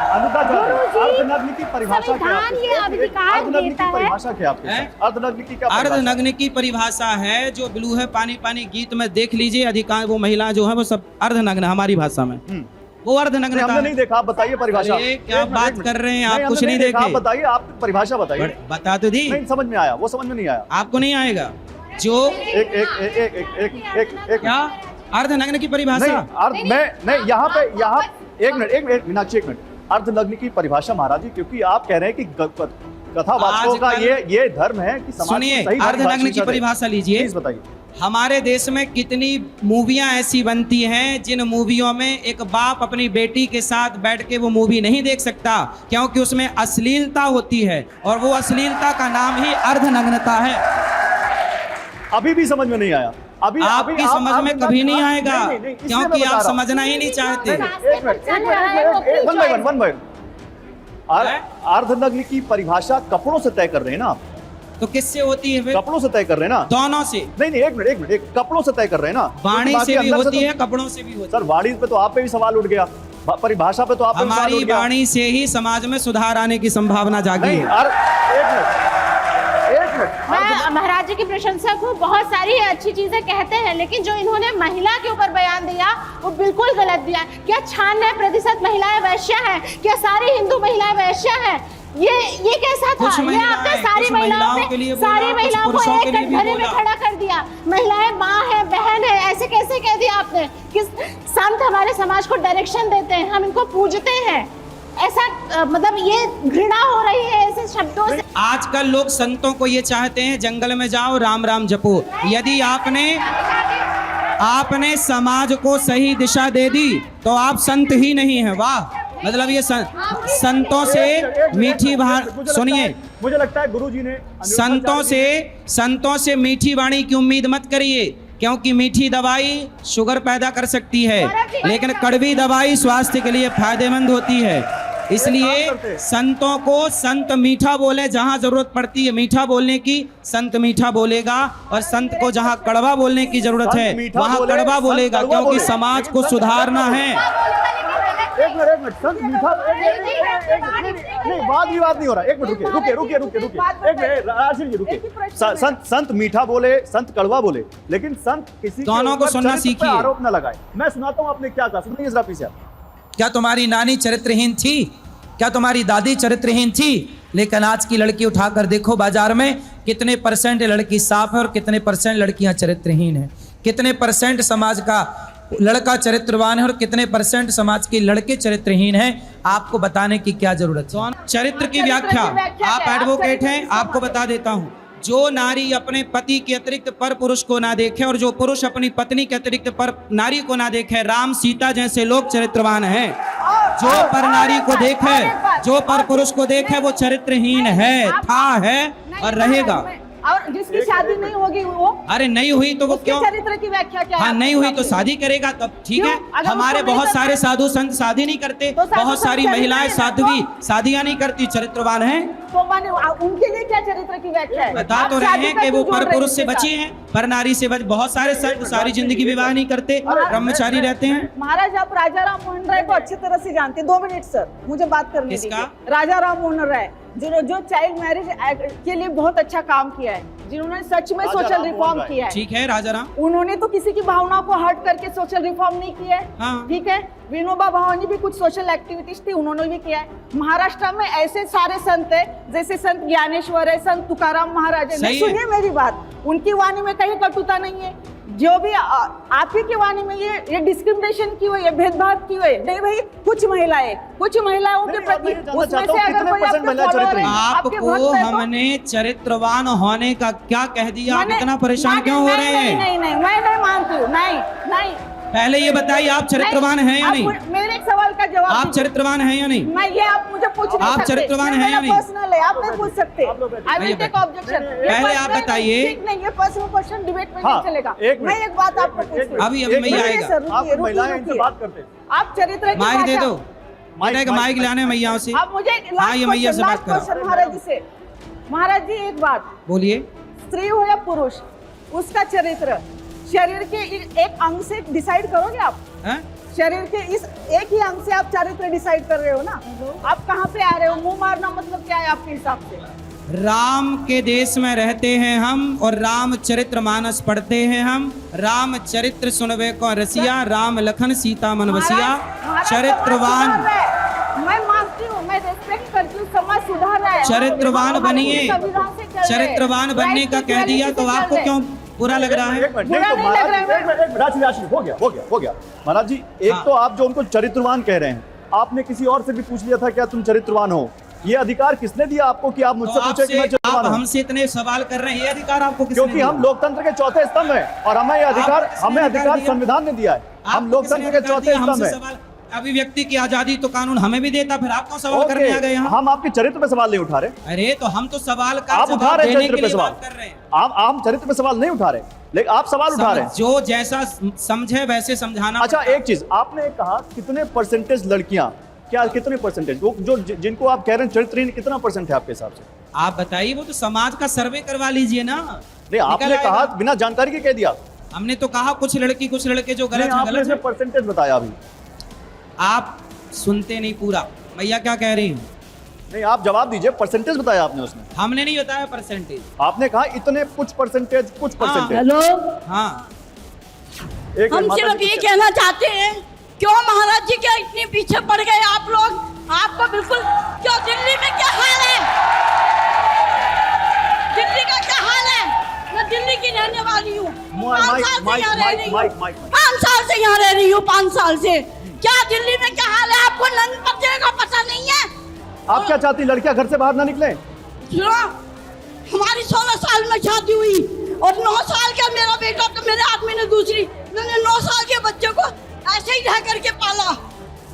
अर्धनग्न की परिभाषा क्या है? संविधान ये अधिकार देता है। परिभाषा क्या है? अर्धनग्न की क्या? अर्धनग्न की परिभाषा है, जो ब्लू है पानी पानी गीत में देख लीजिए, अधिकांश वो महिला जो है वो सब अर्धनग्न, हमारी भाषा में वो अर्धनग्न। हमने नहीं देखा, आप बताइए परिभाषा। क्या बात कर रहे हैं आप? कुछ नहीं देखे, आप बताइए, आप परिभाषा बताइए। बता तो दी, नहीं समझ में आया, वो समझ में नहीं आया। आपको नहीं आएगा? जो एक एक एक एक एक एक एक क्या अर्धनग्न की परिभाषा? नहीं, मैं नहीं, यहाँ पे, यहाँ एक मिनट मीनाक्षी, एक मिनट, अर्धनग्न की परिभाषा महाराज जी, क्योंकि आप कह रहे हैं कि कथावाचकों का ये धर्म है कि समाज सुनिए, को सही अर्धनग्न की परिभाषा लीजिए। प्लीज बताइए। हमारे देश में कितनी मूवियां ऐसी बनती हैं जिन मूवियों में एक बाप अपनी बेटी के साथ बैठ के वो मूवी नहीं देख सकता, क्योंकि उसमें अश्लीलता होती है, और वो अश्लीलता का नाम ही अर्धनग्नता है। अभी भी समझ में नहीं आया। अभी आपकी समझ में कभी नहीं आएगा, क्योंकि आप समझना ही नहीं चाहते। एक मिनट, वन बाय वन। अर्धनग्न की परिभाषा कपड़ों से तय कर रहे हैं ना आप? तो किससे होती है फिर? कपड़ों से तय कर रहे हैं ना? दोनों से। नहीं, एक मिनट, कपड़ों से तय कर रहे हैं ना? वाणी से भी होती है, कपड़ों से भी होती है। सर, वाणी पे तो आप पे भी सवाल उठ गया, परिभाषा पे तो आप पे भी सवाल उठ हमारी गया। वाणी से ही समाज में सुधार आने की संभावना जागी है। एक मिनट, मैं महाराज जी की प्रशंसक हूँ, बहुत सारी अच्छी चीजें कहते हैं, लेकिन जो इन्होंने महिला के ऊपर बयान दिया वो बिल्कुल गलत दिया। क्या 96% महिलाएं वैश्या हैं? क्या सारी हिंदू महिलाएं वैश्या हैं? ये कैसा था? ये आपने सारी महिलाओं को एक कटघरे में खड़ा कर दिया। महिलाएं माँ है, बहन है, ऐसे कैसे कह दिया आपने? कि संत हमारे समाज को डायरेक्शन देते हैं, हम इनको पूजते हैं, ऐसा मतलब ये घृणा हो रही है ऐसे शब्दों से। आजकल लोग संतों को ये चाहते हैं जंगल में जाओ राम राम जपो। यदि आपने समाज को सही दिशा दे दी तो आप संत ही नहीं हैं। वाह, मतलब ये संतों से मीठी सुनिए, मुझे लगता है गुरुजी ने संतों से मीठी वाणी की उम्मीद मत करिए, क्योंकि मीठी दवाई शुगर पैदा कर सकती है, लेकिन कड़वी दवाई स्वास्थ्य के लिए फायदेमंद होती है। इसलिए संतों को संत मीठा बोले, जहां जरूरत पड़ती है मीठा बोलने की संत मीठा बोलेगा, और संत को जहां कड़वा बोलने की जरूरत है वहां कड़वा बोलेगा, क्योंकि समाज को सुधारना है। एक मिनट, संत मीठा नहीं, वाद विवाद नहीं हो रहा। एक मिनट रुकिए, एक मिनट राशिद जी रुकिए। संत मीठा बोले, संत कड़वा बोले, लेकिन संत किसी दोनों को सुनना सीखिए, आरोप न लगाए। मैं सुनाता हूँ आपने क्या कहा, सुनिए जरा पीछे। क्या तुम्हारी नानी चरित्रहीन थी? क्या तुम्हारी दादी चरित्रहीन थी? लेकिन आज की लड़की उठाकर देखो बाजार में कितने % लड़की साफ है और कितने % लड़कियां चरित्रहीन है, कितने % समाज का लड़का चरित्रवान है और कितने % समाज के लड़के चरित्रहीन हैं। आपको बताने की क्या जरूरत है? चरित्र की व्याख्या, आप एडवोकेट हैं, आपको बता देता हूं। जो नारी अपने पति के अतिरिक्त पर पुरुष को ना देखे और जो पुरुष अपनी पत्नी के अतिरिक्त पर नारी को ना देखे, राम सीता जैसे लोग चरित्रवान हैं। जो पर नारी को देखे, जो पर पुरुष को देखे, वो चरित्रहीन है, था, है और रहेगा। और जिसकी शादी नहीं होगी वो, अरे नहीं हुई तो वो क्यों? चरित्र की व्याख्या क्या है? हाँ, नहीं हुई तो शादी करेगा तब ठीक है। हमारे बहुत सारे साधु संत शादी नहीं करते, बहुत सारी महिलाएं साध्वी शादियां नहीं करती, चरित्रवान हैं। तो माने उनके लिए क्या चरित्र की व्याख्या है? बता तो रहे हैं कि वो पर पुरुष से बचे हैं, पर नारी से बचे। बहुत सारे संत सारी जिंदगी विवाह नहीं करते, ब्रह्मचारी रहते हैं। महाराज, आप राजा राम मोहन राय को अच्छी तरह से जानते हैं। 2 मिनट सर, मुझे बात करने दीजिए। राजा राम मोहन राय जो चाइल्ड मैरिज के लिए बहुत अच्छा काम किया है, जिन्होंने सच में सोशल रिफॉर्म किया है। ठीक है, राजा राम, उन्होंने तो किसी की भावनाओं को हर्ट करके सोशल रिफॉर्म नहीं किया है। हाँ। ठीक है, विनोबा भावे भी कुछ सोशल एक्टिविटीज थी, उन्होंने भी किया है। महाराष्ट्र में ऐसे सारे संत है, जैसे संत ज्ञानेश्वर है, संत तुकाराम महाराज है। सुनिए मेरी बात, उनकी वाणी में कहीं कटुता नहीं है। जो भी आप ही की वाणी में ये डिस्क्रिमिनेशन की हुई है, भेदभाव की हुई है। नहीं भाई, कुछ महिलाओं के प्रति उसमें से अगर कोई आपको हमने चरित्रवान होने का क्या कह दिया? आप इतना परेशान क्यों हो रहे हैं? नहीं, मैं नहीं मानती हूँ। नहीं, पहले ये बताइए, आप चरित्रवान हैं या नहीं? मेरे एक सवाल का जवाब। आप चरित्रवान हैं या नहीं? मैं ये आप मुझे पूछ नहीं आप सकते। चरित्रवान हैं या नहीं? पर्सनल है, आप नहीं पूछ सकते। I will take objection. पहले आप बताइए। ठीक नहीं, ये पर्सनल क्वेश्चन डिबेट में नहीं चलेगा। मैं एक बात आपको पूछती हूँ। अभी मैं आएगा। आप चरित्र की माइक दे दो, माइक लाने मैयाओं से। आप मुझे हाँ, ये मैया से बात करो। महाराज जी से। महाराज जी, एक बात बोलिए। स्त्री हो या पुरुष, उसका चरित्र शरीर के एक अंग से डिसाइड करोगे आप? शरीर के इस एक ही अंग से आप चरित्र डिसाइड कर रहे हो ना? आप कहाँ पे आ रहे हो? मुंह मारना मतलब क्या है आपके हिसाब से? राम के देश में रहते हैं हम और राम चरित्र मानस पढ़ते हैं हम। राम चरित्र सुनवे को रसिया, राम लखन सीता मन बसिया। चरित्रवान, मैं मानती हूँ, मैं रेस्पेक्ट करती हूँ, समाज सुधार रहा है। चरित्रवान बनिए। चरित्रवान बनने का कह दिया तो आपको क्यों बुरा लग रहा है? हो गया महाराज जी। एक तो आप जो उनको चरित्रवान कह रहे हैं, आपने किसी और से भी पूछ लिया था क्या तुम चरित्रवान हो? ये अधिकार किसने दिया आपको कि आप मुझसे तो पूछे कि मैं आपसे, आप चरित्रवान हूं? हमसे इतने सवाल कर रहे हैं, ये अधिकार आपको किसने क्योंकि दिया? हम लोकतंत्र के चौथे स्तंभ हैं और हमें ये अधिकार, आपको किसने हमें अधिकार अधिकार दिया? संविधान ने दिया है। हम आपको लोकतंत्र किसने के अधिकार चौथे दिया? स्तंभ हमसे हैं। सवाल, अभिव्यक्ति की आजादी तो कानून हमें भी देता, फिर आप क्यों सवाल करने आ गए यहाँ? हम आपके चरित्र पे सवाल नहीं उठा रहे। अरे तो हम तो सवाल का आप उठा जवाब रहे हैं देने चरित्र के पे लिए सवाल। बात कर रहे हैं। आप चरित्र पे सवाल नहीं उठा रहे, लेकिन आप सवाल उठा रहे हैं। जो जैसा समझे वैसे समझाना। अच्छा एक चीज आपने कहा, कितने परसेंटेज लड़कियां, क्या कितने परसेंटेज जो जिनको आप कह रहे हैं चरित्रहीन, कितना परसेंट है आपके हिसाब से? आप बताइए, वो तो समाज का सर्वे करवा लीजिए ना। नहीं आपने निकल कहा आएगा। बिना जानकारी के कह दिया। हमने तो कहा कुछ लड़की कुछ लड़के जो गलत है आपने गलत है। परसेंटेज बताया अभी। आप सुनते नहीं पूरा। भैया क्या कह रही हैं? नहीं आप जवाब दीजिए, परसेंटेज बताया आपने उसमें। हमने नहीं बताया परसेंटेज। आपने कहा इतने कुछ परसेंटेज, कुछ परसेंटेज। हेलो, हाँ एक हम मिनट, सिर्फ माता जी ये पीछे। कहना चाहते हैं, क्यों महाराज जी क्या इतने पीछे पड़ गए आप लोग? आपको बिल्कुल, क्यों दिल्ली में क्या हाल है? दिल्ली का क्या हाल है? मैं दिल्ली की रहने वाली हूँ, 5 साल से यहाँ रह रही हूँ, 5 साल से यहाँ रह रही हूँ, 5 साल से। क्या दिल्ली में क्या हाल है आपको नंद बच्चे का पता नहीं है? आप क्या चाहती, लड़कियां घर से बाहर ना निकले? सुनो, हमारी 16 साल में शादी हुई और 9 साल का मेरा बेटा, तो मेरे आदमी ने दूसरी, मैंने 9 साल के बच्चे को ऐसे ही रह करके पाला,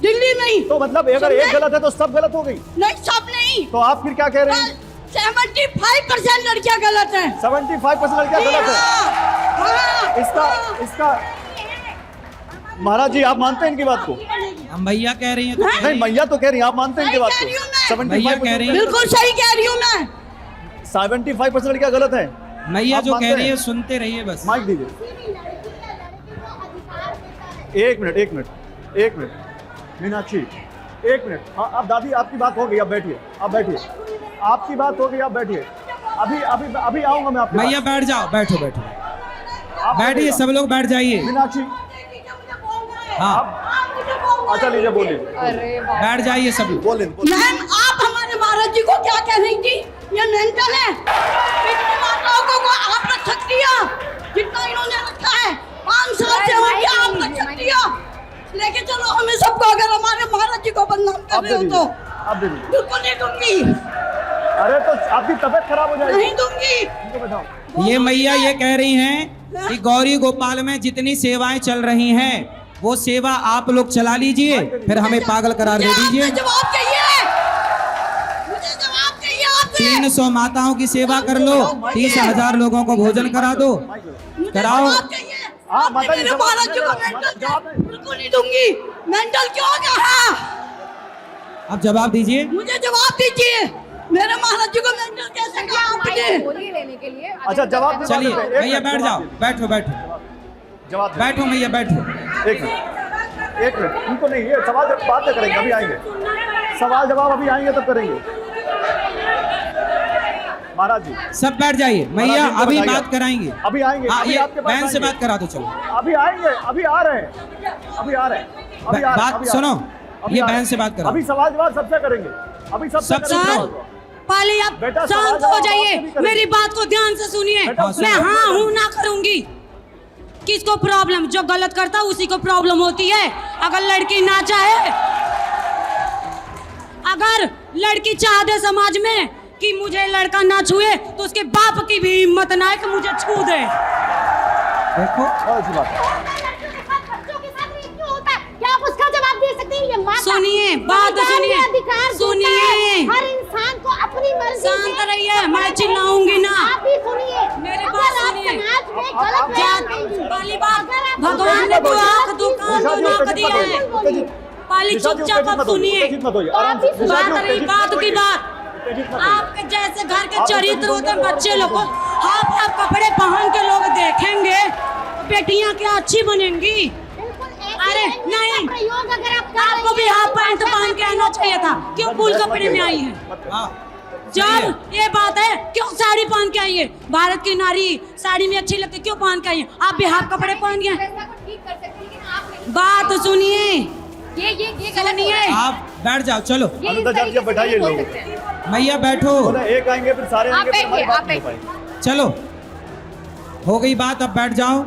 दिल्ली में ही। तो मतलब अगर एक गलत है तो सब गलत हो गई? नहीं, सब नहीं। तो आप फिर क्या कह रहे हैं? 75% लड़कियां गलत हैं। 75% लड़कियां गलत है। हाँ, इसका महाराज जी आप मानते हैं इनकी बात को? हम भैया कह रही हैं तो कह नहीं रही हैं। मैया तो कह रही हैं, आप मानते हैं इनकी बात सही कह रही हूँ मैं। को? भैया कह रही हैं। बिल्कुल सही कह रही हूँ मैं। 75% लड़कियां गलत है। मैया आप जो मानते कह रही है हैं? सुनते रहिए बस। माइक दीजिए। एक मिनट मीनाक्षी, एक मिनट। हाँ अब दादी आपकी बात हो गई, अब बैठिए, आपकी बात हो गई, आप बैठिए। अभी आऊंगा मैं आपके भैया पास। बैठ जाओ, बैठो बैठो, आप बैठिए बैठिएगा। सब लोग बैठ जाइए। मीनाक्षी हाँ अच्छा लीजिए, बोल लीजिए, अरे बाप बैठ जाइए सब लोग। बोल लीजिए। मैम, आप हमारे महाराज जी को क्या कह रही थी? ये मेंटल है। इतनी माताओं को आप रख सकती हो जितना इन्होंने रखा है। 5 साल से हो गया, आप रख सकती हो। लेके चलो हमें सबको, अगर हमारे महाराज जी को बदनाम कर आप रहे दे हो तो। दीजिए, आप दे दीजिए। बिल्कुल नहीं दूंगी, अरे तो आपकी तबीयत खराब हो जाएगी। नहीं दूंगी। इनको बैठाओ। ये मैया ये कह रही हैं कि गौरी गोपाल में जितनी सेवाएं चल रही हैं वो सेवा आप लोग चला लीजिए, फिर हमें पागल करार दे दीजिए। मुझे जवाब चाहिए, मुझे जवाब चाहिए आपसे। 300 माताओं की सेवा कर लो, 30,000 लोगों को भोजन करा दो, मुझे कराओ। जवाब चाहिए। हाँ, आपने माता जी, मेरे जवाब महाराज जी को दीजिए। मेंटल जवाब दीजिए। बिल्कुल नहीं दूंगी। मेंटल क्यों कहा? अब जवाब दीजिए। मुझे जवाब दीजिए, मेरे महाराज जी को मेंटल कैसे कहा आपने? बोलिए लेने के लिए। अच्छा जवाब दे चलिए दीजिए। एक भैया मिनट, बैठ जवाब जाओ, दीजिए। बैठो बैठो जवाब दीजिए। बैठो भैया बैठो। एक मिनट उनको नहीं, ये सवाल जब बात करेंगे, अभी आएंगे सवाल जवाब, अभी आएंगे तब करेंगे। महाराज जी सब बैठ जाइए, महाराज मैया जी को अभी बताइए बात आप। कराएंगे। अभी आएंगे, हाँ अभी ये आपके पास बहन से आएंगे। बात करा दो चलो। अभी आएंगे, अभी आ रहे हैं, अभी आ रहे हैं, अभी आ रहे हैं, बात अभी आ सुनो, रहे हैं, अभी ये आ रहे बहन हैं। से बात करो। अभी सवाल जवाब सबसे करेंगे, अभी सबसे सबसे करेंगे। करो। पहले आप बेटा, सवाल शांत जवाब हो आपसे जाइए, भी करेंगे। मेरी बात को ध्यान से सुनिए। बेटा, मैं सुनिए। हाँ हूँ ना करूंगी। किसको प्रॉब्लम? जो गलत करता है उसी को प्रॉब्लम होती है। अगर लड़की ना चाहे, अगर लड़की चाह दे समाज में कि मुझे लड़का ना छुए, तो उसके बाप की भी हिम्मत ना है कि मुझे छू दे। देखो बहुत अच्छी बात है। बच्चों के साथ ये क्यों होता है? क्या आप उसका जवाब दे सकते हैं? ये माता सुनिए, बात संविधान सुनिए, में अधिकार देता सुनिए। है हर इंसान को अपनी मर्जी से। शांत रहिए, मैं चिल्लाऊंगी ना। आप भी सुनिए, मेरी अगर बात आप सुनिए। समाज में आप- गलत आप- बयान जात देंगी, वाली बात, अगर आप भगवान ने दो आँख, दो कान, दो नाक दिया है। पहले चुपचाप आप सुनिए। बात रही बात की बात, आपके जैसे घर के चरित्र होते हैं, बच्चे लोग को हाफ कपड़े पहन के लोग देखेंगे, बेटियां क्या अच्छी बनेंगी। बिल्कुल एक अरे ही लैंग्वेज नहीं, का प्रयोग अगर आप कर रही आपको भी हैं, हाफ तो पैंट अच्छा पहन के आना चाहिए था। क्यों फुल कपड़े में आई है? हाँ जब ये बात है, क्यों साड़ी पहन के आई है? भारत की नारी साड़ी में अच्छी लगती है, क्यों पहन के आई है? आप भी हाफ कपड़े पहन गए। व्यवस्था को ठीक कर सकते हैं, लेकिन आप नहीं। बात सुनिए, ये गलत सुनिए। है। आप बैठ जाओ, चलो ये इस अनुदा तरीके जब से बैठाइए नहीं बोल लोग। सकते हैं। मैया बैठो, एक आएंगे फिर सारे आप आएंगे, फिर हमारी बैठिए, बात आप नहीं हो बैठिए। पाएगी। चलो हो गई बात, अब बैठ जाओ,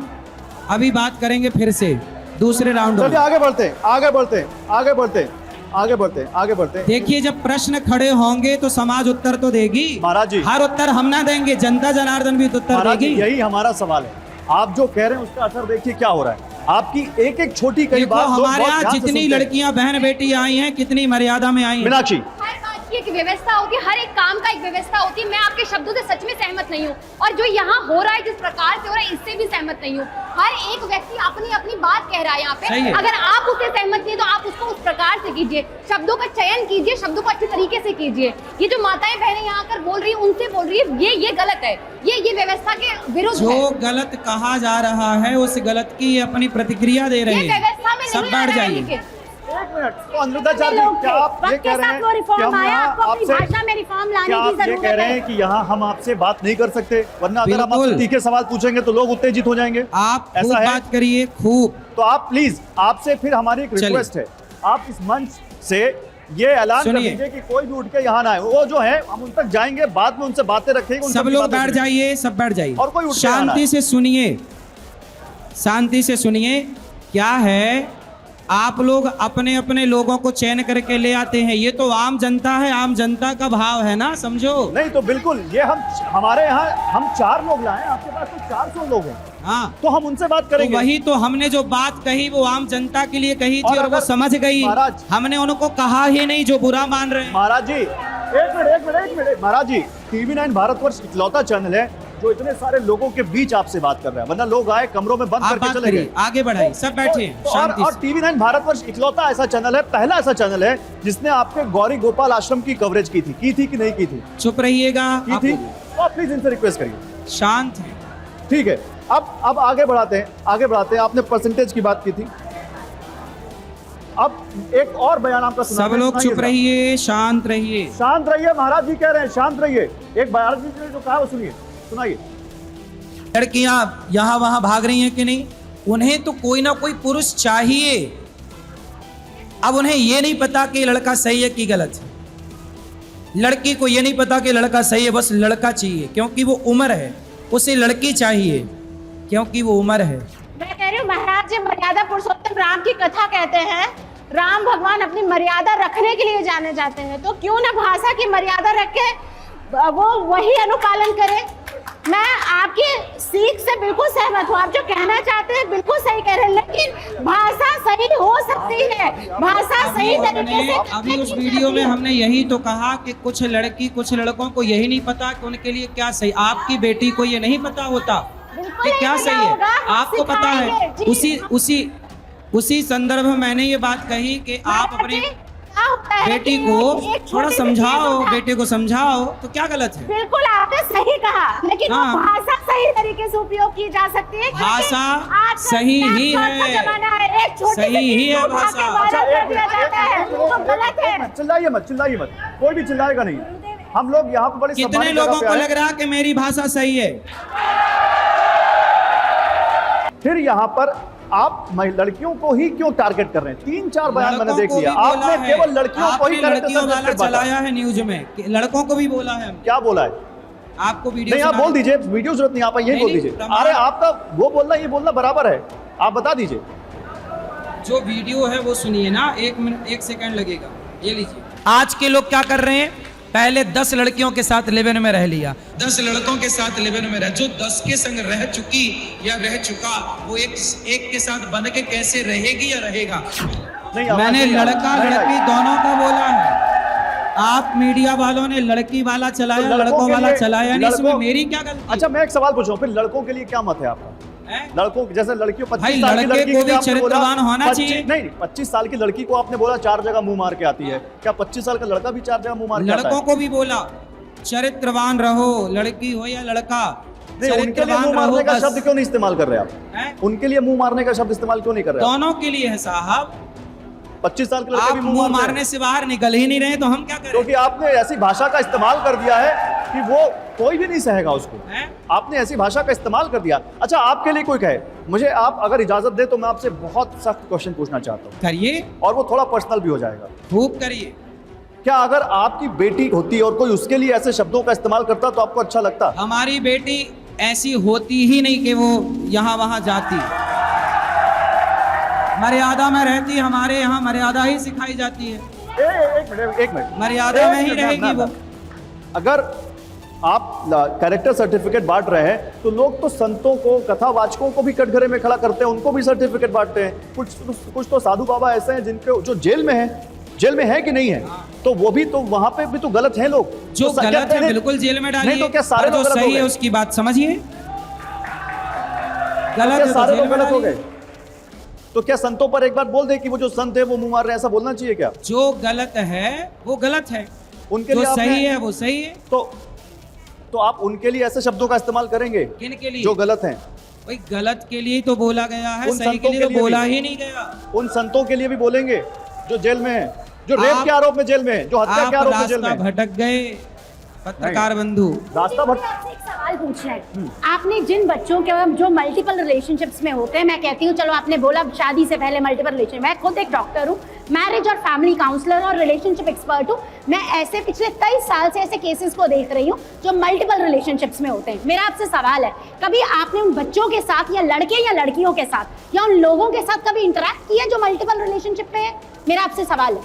अभी बात करेंगे फिर से दूसरे राउंड चलिए में। आगे बढ़ते हैं, आगे बढ़ते हैं, आगे बढ़ते हैं। आगे बढ़ते हैं, आगे बढ़ते हैं। देखिए, जब प्रश्न खड़े होंगे तो समाज उत्तर तो देगी महाराज जी। हर उत्तर हम ना देंगे, जनता जनार्दन भी उत्तर महाराज जी, देगी। यही हमारा सवाल है। आप जो कह रहे हैं उसका असर देखिए क्या हो रहा है। आपकी एक एक छोटी कई देखो, बात लोग हमारे बहुत यहाँ ध्यान से जितनी सुनते हैं। लड़कियां बहन बेटी आई हैं, कितनी मर्यादा में आई हैं। मीनाक्षी, हर बात की एक व्यवस्था होती है, हर एक काम का एक व्यवस्था होती है। मैं आपके शब्दों से सच में सहमत नहीं हूँ, और जो यहाँ हो रहा है जिस प्रकार से हो रहा है इससे भी सहमत नहीं हूँ। हर एक व्यक्ति अपनी अपनी बात कह रहा है यहाँ सही पे। है। अगर आप उससे सहमत नहीं है तो आप उसको उस प्रकार से कीजिए, शब्दों का चयन कीजिए, शब्दों को अच्छे तरीके से कीजिए। ये जो माताएं बहनें यहाँ आकर बोल रही है उनसे बोल रही है, ये गलत है, ये व्यवस्था के विरुद्ध जो है। गलत कहा जा रहा है उस गलत की ये अपनी प्रतिक्रिया दे रहे ये व्यवस्था में हैं। सब नहीं आ बैठ रहा है, जाइए। लेकिन एक मिनट, तो अनुरुद्धाचार्य जी, क्या आप ये कह रहे हैं कि रिफॉर्म हम आया, यहाँ आपको अपनी आपसे, भाषा में रिफॉर्म लाने क्या की आप ये जरूरत कह रहे है। हैं कि यहाँ हम आपसे बात नहीं कर सकते, वरना अगर हम बिल्कुल। आपसे तीखे सवाल पूछेंगे तो लोग उत्तेजित हो जाएंगे? आप खूब ऐसा है? बात करिए, खूब। तो आप प्लीज, आपसे फिर हमारी एक चलिए। रिक्वेस्ट है, आप इस मंच से ये ऐलान कर सुनिए। दीजिए कि कोई भी उठ के यहाँ ना आए। वो जो है हम उन तक जाएंगे, बाद में उनसे बातें रखेंगे, उन सब सबकी लोग बातें बैठ सुनेंगे। जाइए, सब बैठ जाइए और कोई उठ के आना शांति है। से सुनिए, शांति से सुनिए। क्या है, आप लोग अपने अपने लोगों को चयन करके ले आते हैं, ये तो आम जनता है, आम जनता का भाव है ना, समझो। नहीं तो बिल्कुल, ये हमारे यहाँ हम 4 लोग लाए, आपके पास तो 400 लोग हैं, हाँ, तो हम उनसे बात तो करेंगे। वही तो हमने जो बात कही वो आम जनता के लिए कही थी और और वो अगर- समझ गई। महाराज- हमने उनको कहा ही नहीं जो बुरा मान रहे हैं। महाराज जी, एक मिनट महाराज जी, TV9 भारतवर्ष इकलौता चैनल है जो इतने सारे लोगों के बीच आपसे बात कर रहा है, वरना लोग आए कमरों में बंद आप करके बात चले करिए, गए। आगे बढ़ाइए, सब बैठिए शांति और से। TV9 भारतवर्ष इकलौता ऐसा चैनल है, पहला ऐसा चैनल है जिसने आपके गौरी गोपाल आश्रम की कवरेज की थी कि नहीं की थी? चुप रहिएगा, की आप थी। तो आप प्लीज इनसे रिक्वेस्ट करिए। शांत हैं। ठीक है, अब आगे बढ़ाते हैं। आपने परसेंटेज की बात की थी, अब एक और बयान आपका सब लोग चुप रहिए, शांत रहिए। शांत रहिए, महाराज जी कह रहे हैं शांत रहिए। एक महाराज जी ने जो कहा वो सुनिए, सुनाइए। लड़कियां यहाँ वहां भाग रही हैं कि नहीं, उन्हें तो कोई ना कोई पुरुष चाहिए। अब उन्हें ये नहीं पता कि लड़का सही है कि गलत है। लड़की को ये नहीं पता कि लड़का सही है, बस लड़का चाहिए क्योंकि वो उम्र है, उसे लड़की चाहिए क्योंकि वो उम्र है। मैं कह रही हूँ महाराज जी मर्यादा पुरुषोत्तम राम की कथा कहते हैं, राम भगवान अपनी मर्यादा रखने के लिए जाने जाते हैं, तो क्यों ना भाषा की मर्यादा रख के वो वही अनुपालन करे। मैं आपकी सीख से बिल्कुल सहमत हूँ, आप जो कहना चाहते हैं बिल्कुल सही कह रहे हैं, लेकिन भाषा सही हो सकती है, भाषा सही तरीके से। अभी उस वीडियो में हमने यही तो कहा कि कुछ लड़की कुछ लड़कों को यही नहीं पता कि उनके लिए क्या सही। आपकी बेटी को ये नहीं पता होता कि क्या सही है, आपको पता है। उसी संदर्भ में मैंने ये बात कही कि आप अपनी बेटी को थोड़ा समझाओ, बेटे को समझाओ, तो क्या गलत है? बिल्कुल आपने सही कहा, लेकिन हाँ। वो भाषा सही तरीके से उपयोग की जा सकती है। क्योंकि भाषा आजकल सही ही स्मार्टफोन का है। जमाना है, एक छोटी सही सी ही चीज़ है को उठा के भाषा। वायरल कर दिया जाता है, तो गलत है। चिल्लाइए मत, कोई भी चिल्लाएगा नहीं। हम लोग यहाँ पर बड़ी कितने सम्मानित लोगों जगह पे को आए। लग रहा है कि मेरी भाषा सही है? फिर यहाँ पर आप लड़कियों को ही क्यों टारगेट कर रहे हैं? 3-4 बयान मैंने लड़कों देख को लिया, भी बोला आपने है। केवल लड़कियों को ही आपने लड़कियों वाला करंट चलाया है न्यूज में, कि लड़कों को भी बोला है। क्या बोला है? आपको वीडियो नहीं, आप सुना- बोल दीजिए, वीडियो जरूरत नहीं, आप यही नहीं, बोल नहीं, दीजिए। प्रमाण- अरे आपका वो बोलना ये बोलना बराबर है, आप बता दीजिए। जो वीडियो है वो सुनिए ना, 1 मिनट 1 सेकंड लगेगा, ये लीजिए। आज के लोग क्या कर रहे हैं, पहले 10 लड़कियों के साथ लिव-इन में रह लिया, 10 लड़कों के साथ लिव-इन में रह, जो 10 के संग रह चुकी या रह चुका वो एक के साथ बन के कैसे रहेगी या रहेगा? नहीं, मैंने नहीं, लड़का नहीं, लड़की दोनों का बोला है। आप मीडिया वालों ने लड़की वाला चलाया, तो लड़कों के वाला लिए- चलाया नहीं, इसमें लड़कों- मेरी क्या गलती? अच्छा, मैं एक सवाल पूछ रहा हूँ, फिर लड़कों के लिए क्या मत है आपका? है? लड़कों जैसे लड़कियों 25 भाई, साल की लड़के लड़की को को भी आपने बोला- चरित्रवान होना 25 चाहिए। नहीं, 25 साल की लड़की को आपने बोला 4 जगह मुंह मार के आती है, क्या 25 साल का लड़का भी 4 जगह मुंह मार के आता लड़कों है? को भी बोला चरित्रवान रहो, लड़की हो या लड़का, नहीं, उनके लिए चरित्रवान मुंह रहो मारने का बस। शब्द क्यों नहीं इस्तेमाल कर रहे आप? हैं? उनके लिए मुंह मारने का शब्द इस्तेमाल क्यों नहीं कर रहे आप? दोनों के लिए है साहब। 25 साल के लड़के आप भी मुंह मुंह मारने से बाहर निकल ही नहीं रहे तो हम क्या करें? क्योंकि आपने ऐसी भाषा का इस्तेमाल कर दिया है कि वो कोई भी नहीं सहेगा उसको। हैं? आपने ऐसी भाषा का इस्तेमाल कर दिया। अच्छा, आपके लिए कोई कहे, मुझे आप अगर इजाजत दे तो मैं आपसे बहुत सख्त क्वेश्चन पूछना चाहता हूँ, करिए, और वो थोड़ा पर्सनल भी हो जाएगा। खूब करिए। क्या अगर आपकी बेटी होती और कोई उसके लिए ऐसे शब्दों का इस्तेमाल करता तो आपको अच्छा लगता? हमारी बेटी ऐसी होती ही नहीं कि वो यहाँ वहाँ जाती, मर्यादा में रहती। हमारे यहाँ मर्यादा ही सिखाई जाती है। एक मिनट मर्यादा में ही रहेगी वो। अगर आप कैरेक्टर सर्टिफिकेट बांट रहे हैं तो लोग तो संतों को, कथावाचकों को भी कटघरे में खड़ा करते हैं, उनको भी सर्टिफिकेट बांटते हैं। कुछ तो साधु बाबा ऐसे हैं जिनके जो जेल में है कि नहीं है, तो वो भी तो वहां पे भी तो गलत हैं लोग। जो तो गलत है बिल्कुल जेल में डालिए, नहीं तो क्या सारे और जो लोग गलत हो सही है गए? उसकी बात समझिए। गलत क्या है तो सारे जेल लोग में गलत हो डालिए। गए? तो क्या संतों पर एक बार बोल दे कि वो जो संत है वो मुंह मार रहे हैं, ऐसा बोलना चाहिए क्या? जो गलत है वो गलत है, उनके जो लिए आपने- सही है वो सही है। तो आप उनके लिए ऐसे शब्दों का इस्तेमाल करेंगे किन के लिए? जो गलत हैं? भाई गलत के लिए तो बोला गया है, उन सही संतों के लिए के तो लिए बोला भी। ही नहीं गया। उन संतों के लिए भी बोलेंगे जो जेल में हैं, जो रेप आप- के आरोप में जेल में हैं, जो हत्या आप के आरोप में जेल में रास्ता हैं। भटक गए पत्रकार बंधु। रास्ता मुझे आपसे एक सवाल पूछना है। आपने जिन बच्चों के जो मल्टीपल रिलेशनशिप्स में होते हैं, मैं कहती हूँ चलो आपने बोला शादी से पहले मल्टीपल रिलेशन, मैं खुद एक डॉक्टर हूँ, मैरिज और फैमिली काउंसलर और रिलेशनशिप एक्सपर्ट हूँ। मैं ऐसे पिछले 23 साल से ऐसे केसेस को देख रही हूँ जो मल्टीपल रिलेशनशिप्स में होते हैं। मेरा आपसे सवाल है, कभी आपने उन बच्चों के साथ या लड़के या लड़कियों के साथ या उन लोगों के साथ कभी इंटरेक्ट किया जो मल्टीपल रिलेशनशिप में है? मेरा आपसे सवाल है।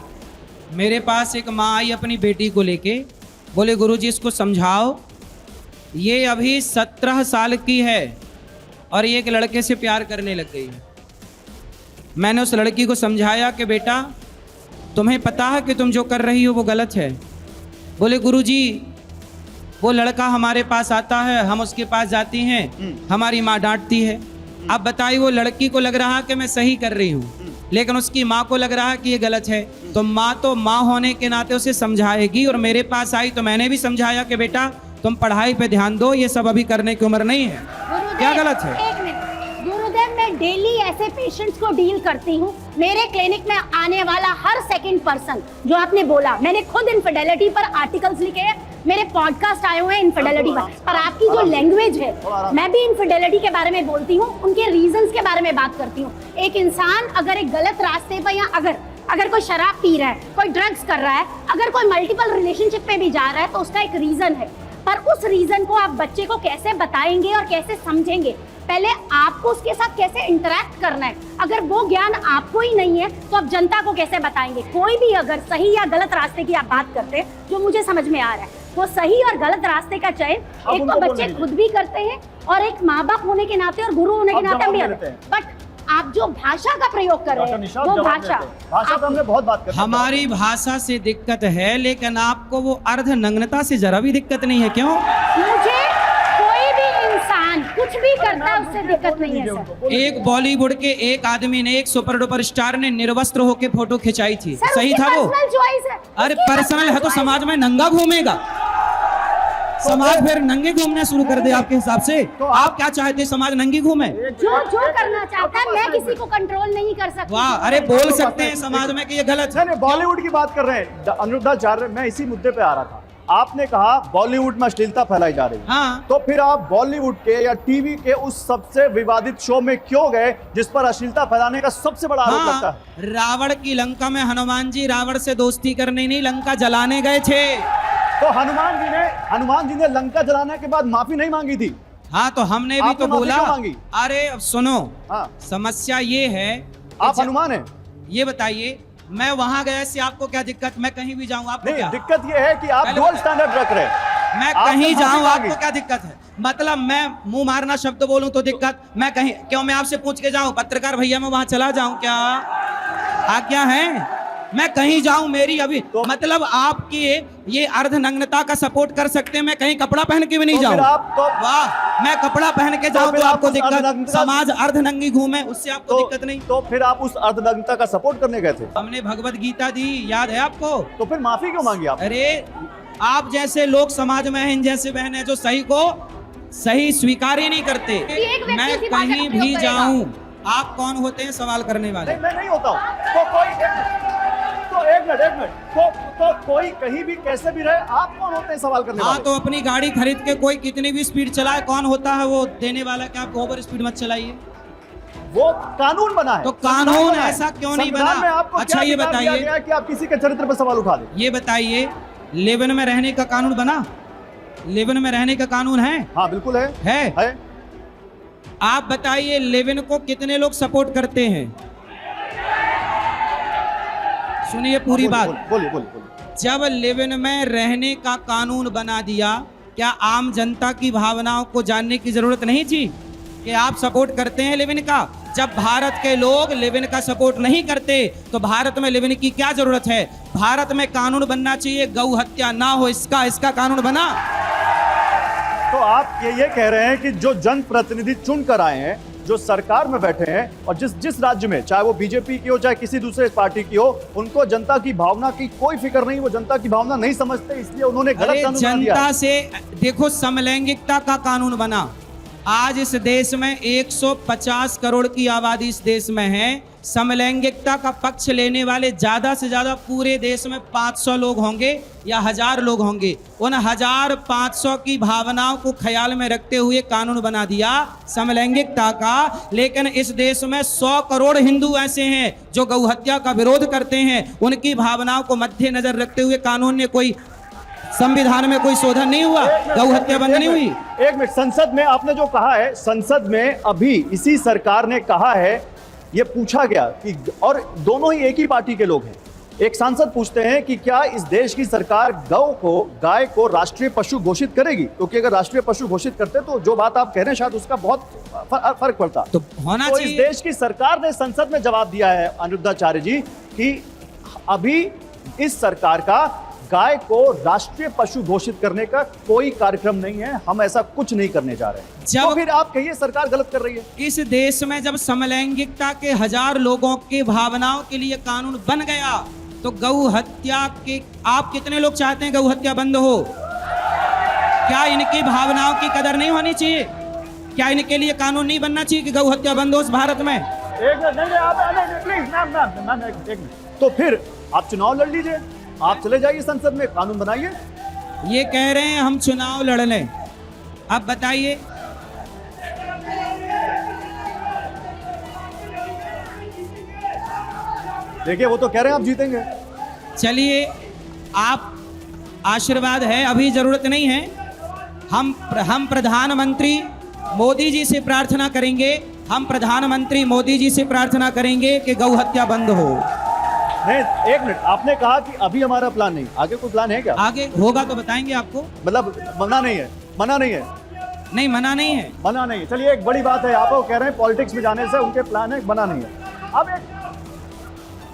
मेरे पास एक माँ आई अपनी बेटी को लेके, बोले गुरुजी इसको समझाओ, ये अभी 17 साल की है और ये एक लड़के से प्यार करने लग गई है। मैंने उस लड़की को समझाया कि बेटा तुम्हें पता है कि तुम जो कर रही हो वो गलत है। बोले गुरुजी वो लड़का हमारे पास आता है, हम उसके पास जाती हैं, हमारी माँ डांटती है। अब बताइए वो लड़की को लग रहा कि मैं सही कर रही हूँ, लेकिन उसकी माँ को लग रहा है कि ये गलत है। तो माँ होने के नाते उसे समझाएगी, और मेरे पास आई तो मैंने भी समझाया कि बेटा तुम पढ़ाई पे ध्यान दो, ये सब अभी करने की उम्र नहीं है। क्या गलत है? एक मिनट गुरुदेव, मैं डेली ऐसे पेशेंट्स को डील करती हूँ। मेरे क्लिनिक में आने वाला हर सेकंड पर्सन, जो आपने बोला, मैंने खुद इनफिडेलिटी पर आर्टिकल्स लिखे हैं, मेरे पॉडकास्ट आए हुए हैं इनफिडेलिटी पर आपकी जो लैंग्वेज है, मैं भी इनफिडेलिटी के बारे में बोलती हूँ, उनके रीजंस के बारे में बात करती हूँ। एक इंसान अगर एक गलत रास्ते पर या अगर कोई शराब पी रहा है, कोई ड्रग्स कर रहा है, अगर कोई मल्टीपल रिलेशनशिप पे भी जा रहा है, तो उसका एक रीजन है। पर उस रीजन को आप बच्चे को कैसे बताएंगे और कैसे समझेंगे? पहले आपको उसके साथ कैसे इंटरेक्ट करना है। अगर वो ज्ञान आपको ही नहीं है तो आप जनता को कैसे बताएंगे? कोई भी अगर सही या गलत रास्ते की आप बात करते हैं, जो मुझे समझ में आ रहा है, वो सही और गलत रास्ते का चयन एक तो बच्चे खुद भी करते हैं और एक माँ बाप होने के नाते और गुरु होने के नाते हम भी करते हैं। बट आप जो भाषा का प्रयोग कर रहे हैं वो भाषा तो हमने बहुत बात कर, हमारी भाषा से दिक्कत है, लेकिन आपको वो अर्ध नग्नता से जरा भी दिक्कत नहीं है। क्यों? मुझे कोई भी इंसान कुछ भी करता है उससे दिक्कत नहीं है सर। एक बॉलीवुड के एक आदमी ने, एक सुपर डुपर स्टार ने निर्वस्त्र होके फोटो खिंचाई थी, सर, सही उसकी था वो? पर्सनल चॉइस है। अरे उसकी पर्सनल है तो पर्सनल समाज में नंगा घूमेगा, समाज फिर नंगे घूमना शुरू कर दे आपके हिसाब से? तो आप क्या चाहते हैं, समाज नंगी घूमे? जो करना चाहता है, मैं किसी को कंट्रोल नहीं कर सकती। वाह, अरे बोल सकते हैं समाज में कि ये गलत है। नहीं, बॉलीवुड की बात कर रहे हैं अनुरुद्धाचार्य, मैं इसी मुद्दे पे आ रहा था। आपने कहा बॉलीवुड में अश्लीलता फैलाई जा रही है, हाँ। तो फिर आप बॉलीवुड के या टीवी के उस सबसे विवादित शो में क्यों गए जिस पर अश्लीलता फैलाने का सबसे बड़ा आरोप लगता है? हाँ, रावण की लंका में हनुमान जी रावण से दोस्ती करने नहीं, लंका जलाने गए थे। तो हनुमान जी ने लंका जलाने के बाद माफी नहीं मांगी थी? हाँ, तो हमने भी तो माफी बोला। क्यों मांगी? अरे अब सुनो, हाँ। समस्या ये है, आप हनुमान हैं? ये बताइए, मैं वहां गया से आपको क्या दिक्कत? मैं कहीं भी जाऊं आपको नहीं, क्या दिक्कत ये है कि आप पहले डबल बता- स्टैंडर्ड रख रहे हैं। मैं आपने कहीं माफी जाऊं मांगी। आपको क्या दिक्कत है? मतलब मैं मुंह मारना शब्द बोलूं तो दिक्कत? मैं कहीं क्यों, मैं आपसे पूछ के जाऊं पत्रकार भैया, मैं वहां चला जाऊं क्या? आज्ञा है? मैं कहीं जाऊं मेरी अभी तो, मतलब आपकी ये अर्ध नग्नता का सपोर्ट कर सकते हैं, मैं कहीं कपड़ा पहन के भी नहीं तो जाऊं? फिर आप तो वाह, मैं कपड़ा पहन के जाऊं फिर तो आप आपको उस दिक्कत? अर्धनग्नता- समाज अर्धनंगी घूमे उससे आपको दिक्कत नहीं? तो फिर आप उस अर्धनग्नता का सपोर्ट करने गए थे? हमने भगवत गीता दी, याद है आपको? तो फिर माफी क्यों मांगी आप? अरे आप जैसे लोग समाज में हैं, इन जैसे बहन है जो सही को सही स्वीकार ही नहीं करते। एक व्यक्ति मैं उसी भाषा का कहीं प्रयोग भी करेगा। जाऊं, आप कौन होते हैं सवाल करने वाले? नहीं, मैं नहीं होता हूँ। एक मिनट तो कोई कहीं भी कैसे भी रहे, आप कौन होते हैं सवाल करने हाँ, वाले? तो अपनी गाड़ी खरीद के कोई कितनी भी स्पीड चलाए, कौन होता है वो देने वाला कि आप ओवर स्पीड मत चलाइए? वो कानून बना है। तो कानून ऐसा क्यों नहीं बना? संविधान में आपको अच्छा, क्या ये अधिकार दिया बताइए, गया कि आप किसी के चरित्र पर सवाल उठा दें? ये बताइए, लिव इन में रहने का कानून बना? लिव इन में रहने का कानून है? हाँ बिल्कुल है। आप बताइए, लिव इन को कितने लोग सपोर्ट करते हैं? सुनिए पूरी बात। बोलिए बोलिए। जब लिव इन में रहने का कानून बना दिया, क्या आम जनता की भावनाओं को जानने की जरूरत नहीं थी कि आप सपोर्ट करते हैं लिव इन का? जब भारत के लोग लिव इन का सपोर्ट नहीं करते तो भारत में लिव इन की क्या जरूरत है? भारत में कानून बनना चाहिए गौ हत्या ना हो, इसका कानून बना। तो आप ये कह रहे हैं कि जो जनप्रतिनिधि चुन कर आए हैं, जो सरकार में बैठे हैं, और जिस राज्य में, चाहे वो बीजेपी की हो चाहे किसी दूसरे पार्टी की हो, उनको जनता की भावना की कोई फिक्र नहीं, वो जनता की भावना नहीं समझते, इसलिए उन्होंने गलत कानून बना दिया। जनता से देखो, समलैंगिकता का कानून बना। आज इस देश में 150 करोड़ की आबादी इस देश में है। समलैंगिकता का पक्ष लेने वाले ज्यादा से ज्यादा पूरे देश में 500 लोग होंगे या 1000 लोग होंगे। उन 1500 की भावनाओं को ख्याल में रखते हुए कानून बना दिया समलैंगिकता का। लेकिन इस देश में 100 करोड़ हिंदू ऐसे हैं जो गौ हत्या का विरोध करते हैं। उनकी भावनाओं को मद्देनजर रखते हुए कानून ने कोई, संविधान में कोई शोधन नहीं हुआ, गौ हत्या बंद नहीं हुई। एक मिनट, संसद में आपने जो कहा है, संसद में अभी इसी सरकार ने कहा है, ये पूछा गया कि, और दोनों ही एक ही पार्टी के लोग हैं, एक सांसद पूछते हैं कि क्या इस देश की सरकार गाय को राष्ट्रीय पशु घोषित करेगी? क्योंकि अगर राष्ट्रीय पशु घोषित करते तो जो बात आप कह रहे हैं शायद उसका बहुत फर्क पड़ता। तो होना तो चाहिए। इस देश की सरकार ने संसद में जवाब दिया है अनिरुद्धाचार्य जी कि अभी इस सरकार का गाय को राष्ट्रीय पशु घोषित करने का कोई कार्यक्रम नहीं है, हम ऐसा कुछ नहीं करने जा रहे हैं। तो फिर आप कहिए सरकार गलत कर रही है। इस देश में जब समलैंगिकता के 1000 लोगों की भावनाओं के लिए कानून बन गया तो गौ हत्या के, आप कितने लोग चाहते हैं गौ हत्या बंद हो? क्या इनकी भावनाओं की कदर नहीं होनी चाहिए? क्या इनके लिए कानून नहीं बनना चाहिए कि गौ हत्या बंद हो इस भारत में? एक मिनट, तो फिर आप चुनाव लड़ लीजिए, आप चले जाइए संसद में, कानून बनाइए। ये कह रहे हैं हम चुनाव लड़ लें। अब बताइए, देखिए वो तो कह रहे हैं आप जीतेंगे। चलिए, आप आशीर्वाद है, अभी जरूरत नहीं है। हम प्रधानमंत्री मोदी जी से प्रार्थना करेंगे, हम प्रधानमंत्री मोदी जी से प्रार्थना करेंगे कि गौ हत्या बंद हो। नहीं, एक मिनट, आपने कहा कि अभी हमारा प्लान नहीं, आगे कोई प्लान है क्या? आगे होगा तो बताएंगे आपको। मतलब मना नहीं है? मना नहीं है? नहीं, मना नहीं है। मना नहीं है। चलिए, एक बड़ी बात है, आप कह रहे हैं पॉलिटिक्स में जाने से उनके प्लान है, मना नहीं है।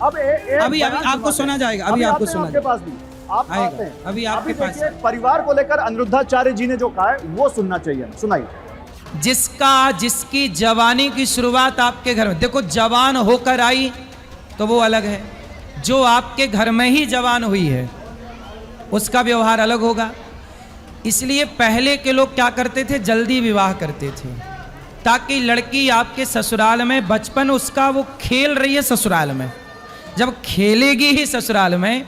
अभी आपको सुना जाएगा, अभी आपको सुना आपके पास भी आप आएगा, आते हैं। अभी आपके पास। परिवार को लेकर अनिरुद्धाचार्य जी ने जो कहा है वो सुनना चाहिए, सुनाइए। जिसकी जवानी की शुरुआत आपके घर में, देखो जवान होकर आई तो वो अलग है, जो आपके घर में ही जवान हुई है उसका व्यवहार अलग होगा। इसलिए पहले के लोग क्या करते थे, जल्दी विवाह करते थे ताकि लड़की आपके ससुराल में, बचपन उसका वो खेल रही है ससुराल में, जब खेलेगी ही ससुराल में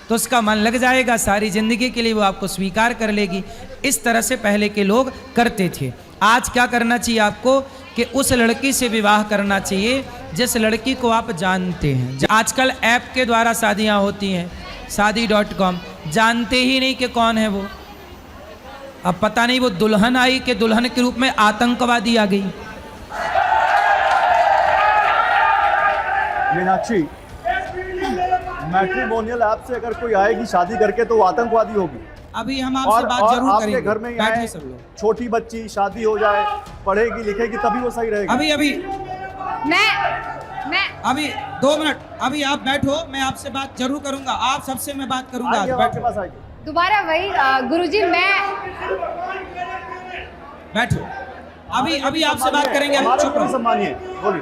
तो उसका मन लग जाएगा, सारी जिंदगी के लिए वो आपको स्वीकार कर लेगी। इस तरह से पहले के लोग करते थे। आज क्या करना चाहिए आपको कि उस लड़की से विवाह करना चाहिए जिस लड़की को आप जानते हैं। आजकल ऐप के द्वारा शादियां होती हैं, शादी.com, जानते ही नहीं कि कौन है वो। अब पता नहीं वो दुल्हन आई कि दुल्हन के रूप में आतंकवादी आ गई। मीनाक्षी, मैट्रिमोनियल ऐप से अगर कोई आएगी शादी करके तो वो आतंकवादी होगी। अभी हम आपसे बात जरूर करेंगे। आपके घर में यहाँ छोटी बच्ची शादी हो जाए, पढ़ेगी लिखेगी तभी वो सही रहेगी। मैं अभी 2 मिनट, अभी आप बैठो, मैं आपसे बात जरूर करूंगा, आप सबसे मैं बात करूंगा। आपके पास आएगी। दोबारा वही गुरुजी, मैं बैठो, अभी आपसे बात करेंगे। सम्मानिए, बोलिए।